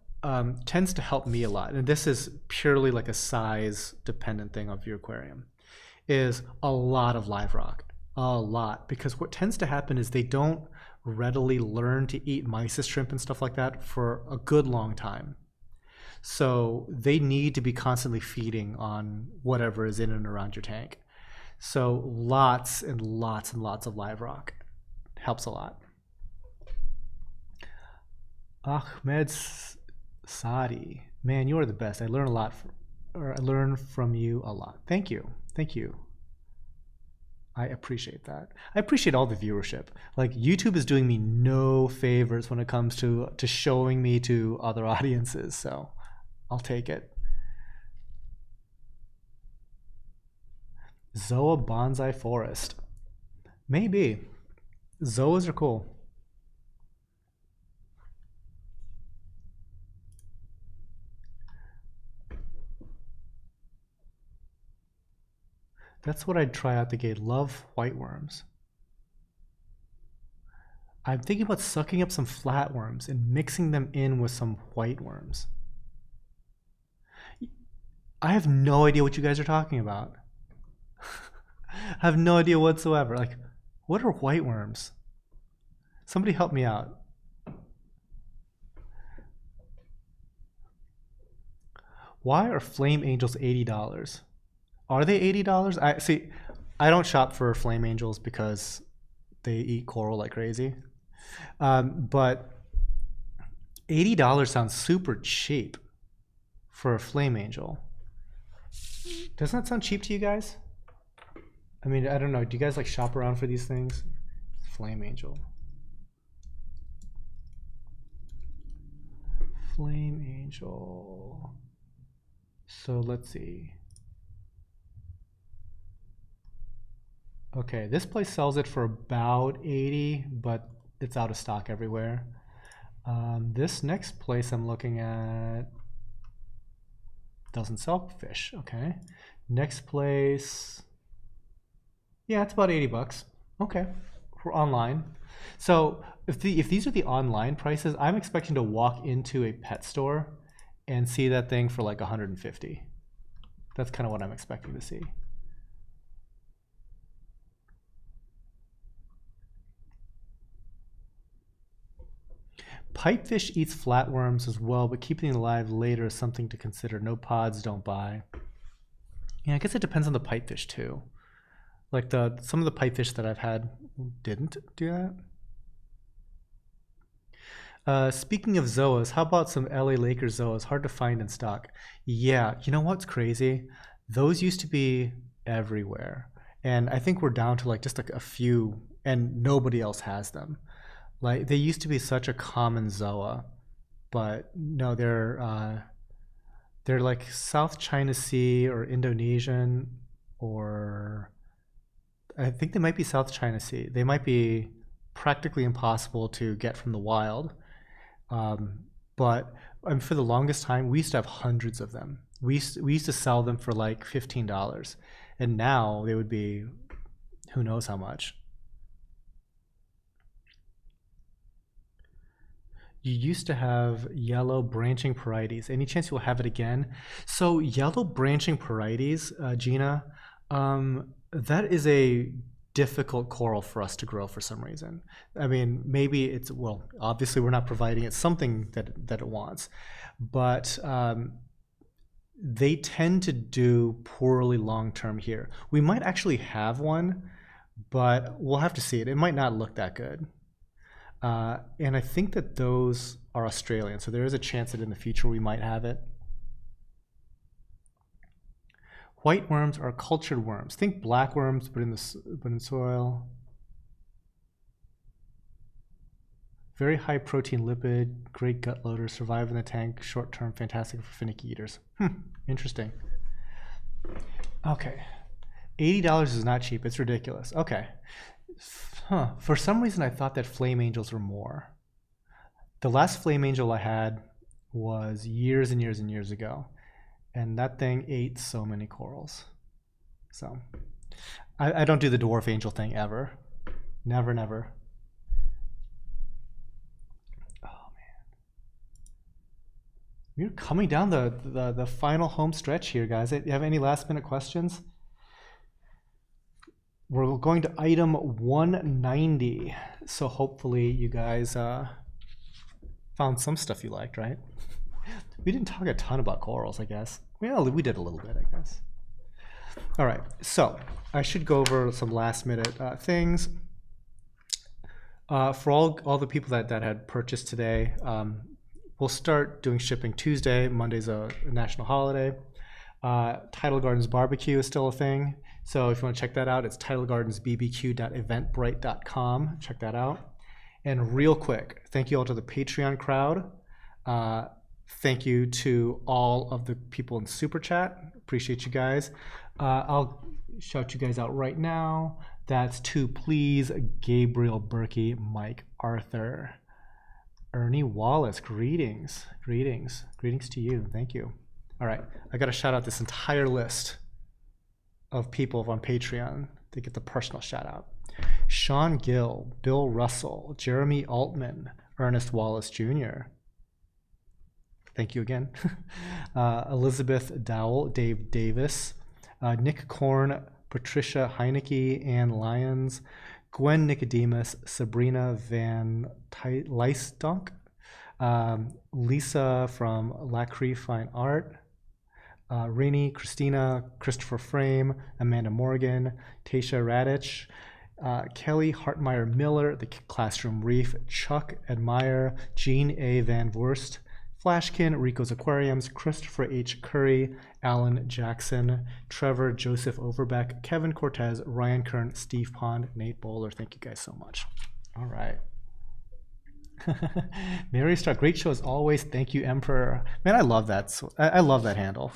tends to help me a lot, and this is purely like a size dependent thing of your aquarium, is a lot of live rock. A lot. Because what tends to happen is they don't readily learn to eat mysis shrimp and stuff like that for a good long time. So they need to be constantly feeding on whatever is in and around your tank. So lots and lots and lots of live rock helps a lot. Ahmed Sadi, man, you are the best. I learn a lot, I learn from you a lot. Thank you, thank you. I appreciate that. I appreciate all the viewership. Like, YouTube is doing me no favors when it comes to showing me to other audiences. So I'll take it. Zoa Bonsai Forest. Maybe. Zoas are cool. That's what I'd try out the gate. Love white worms. I'm thinking about sucking up some flatworms and mixing them in with some white worms. I have no idea what you guys are talking about. I have no idea whatsoever. Like, what are white worms? Somebody help me out. Why are flame angels $80? Are they $80? I see. I don't shop for flame angels because they eat coral like crazy. But $80 sounds super cheap for a flame angel. Doesn't that sound cheap to you guys? I mean, I don't know. Do you guys like shop around for these things? Flame angel. Flame angel. So let's see. Okay, this place sells it for about 80, but it's out of stock everywhere. This next place I'm looking at doesn't sell fish. Okay, next place, yeah, it's about 80 bucks. Okay, for online. So if these are the online prices, I'm expecting to walk into a pet store and see that thing for like 150. That's kind of what I'm expecting to see. Pipefish eats flatworms as well, but keeping it alive later is something to consider. No pods, don't buy. Yeah, I guess it depends on the pipefish too. Like some of the pipefish that I've had didn't do that. Speaking of zoas, how about some LA Lakers zoas? Hard to find in stock. Yeah, you know what's crazy? Those used to be everywhere. And I think we're down to like just like a few, and nobody else has them. Like, they used to be such a common zoa, but no, they're like South China Sea or Indonesian, or I think they might be South China Sea. They might be practically impossible to get from the wild. But for the longest time, we used to have hundreds of them. we used to sell them for like $15, and now they would be who knows how much. You used to have yellow branching parietes. Any chance you'll have it again? So yellow branching parietes, Gina, that is a difficult coral for us to grow for some reason. I mean, maybe it's, well, obviously we're not providing it something that it wants, but they tend to do poorly long-term here. We might actually have one, but we'll have to see it. It might not look that good. And I think that those are Australian, so there is a chance that in the future we might have it. White worms are cultured worms. Think black worms, but in soil. Very high protein lipid, great gut loader, survive in the tank, short term, fantastic for finicky eaters. Interesting. Okay. $80 is not cheap. It's ridiculous. Okay. For some reason, I thought that flame angels were more. The last flame angel I had was years and years and years ago, and that thing ate so many corals. So I don't do the dwarf angel thing ever. Never, never. Oh man, we're coming down the final home stretch here, guys. You have any last minute questions? We're going to item 190. So hopefully you guys found some stuff you liked, right? We didn't talk a ton about corals, I guess. Well, we did a little bit, I guess. All right, so I should go over some last minute things. For all the people that had purchased today, we'll start doing shipping Tuesday. Monday's a national holiday. Tidal Gardens Barbecue is still a thing. So if you want to check that out, it's tidalgardensbbq.eventbrite.com. Check that out. And real quick, thank you all to the Patreon crowd. Thank you to all of the people in Super Chat. Appreciate you guys. I'll shout you guys out right now. That's to Please, Gabriel Berkey, Mike Arthur, Ernie Wallace. Greetings, greetings, greetings to you. Thank you. All right, I got to shout out this entire list of people on Patreon to get the personal shout out. Sean Gill, Bill Russell, Jeremy Altman, Ernest Wallace Jr. Thank you again. Elizabeth Dowell, Dave Davis, Nick Korn, Patricia Heineke, Ann Lyons, Gwen Nicodemus, Sabrina Van Leisdonk, Lisa from Lacree Fine Art, Rainey, Christina, Christopher Frame, Amanda Morgan, Tasha Radich, Kelly Hartmeyer Miller, The Classroom Reef, Chuck Admire, Jean A. Van Vorst, Flashkin, Rico's Aquariums, Christopher H. Curry, Alan Jackson, Trevor Joseph Overbeck, Kevin Cortez, Ryan Kern, Steve Pond, Nate Bowler. Thank you guys so much. All right. Mary Star, great show as always. Thank you, Emperor. Man, I love that. I love that handle.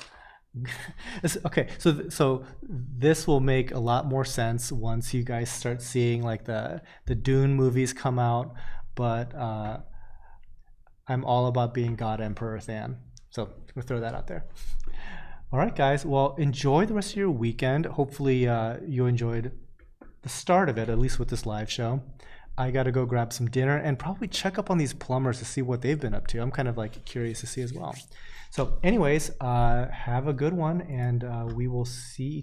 Okay, so this will make a lot more sense once you guys start seeing like the Dune movies come out, but I'm all about being God Emperor Than. So I'm gonna throw that out there. All right, guys. Well, enjoy the rest of your weekend. Hopefully you enjoyed the start of it, at least with this live show. I got to go grab some dinner and probably check up on these plumbers to see what they've been up to. I'm kind of like curious to see as well. So anyways, have a good one, and we will see each other.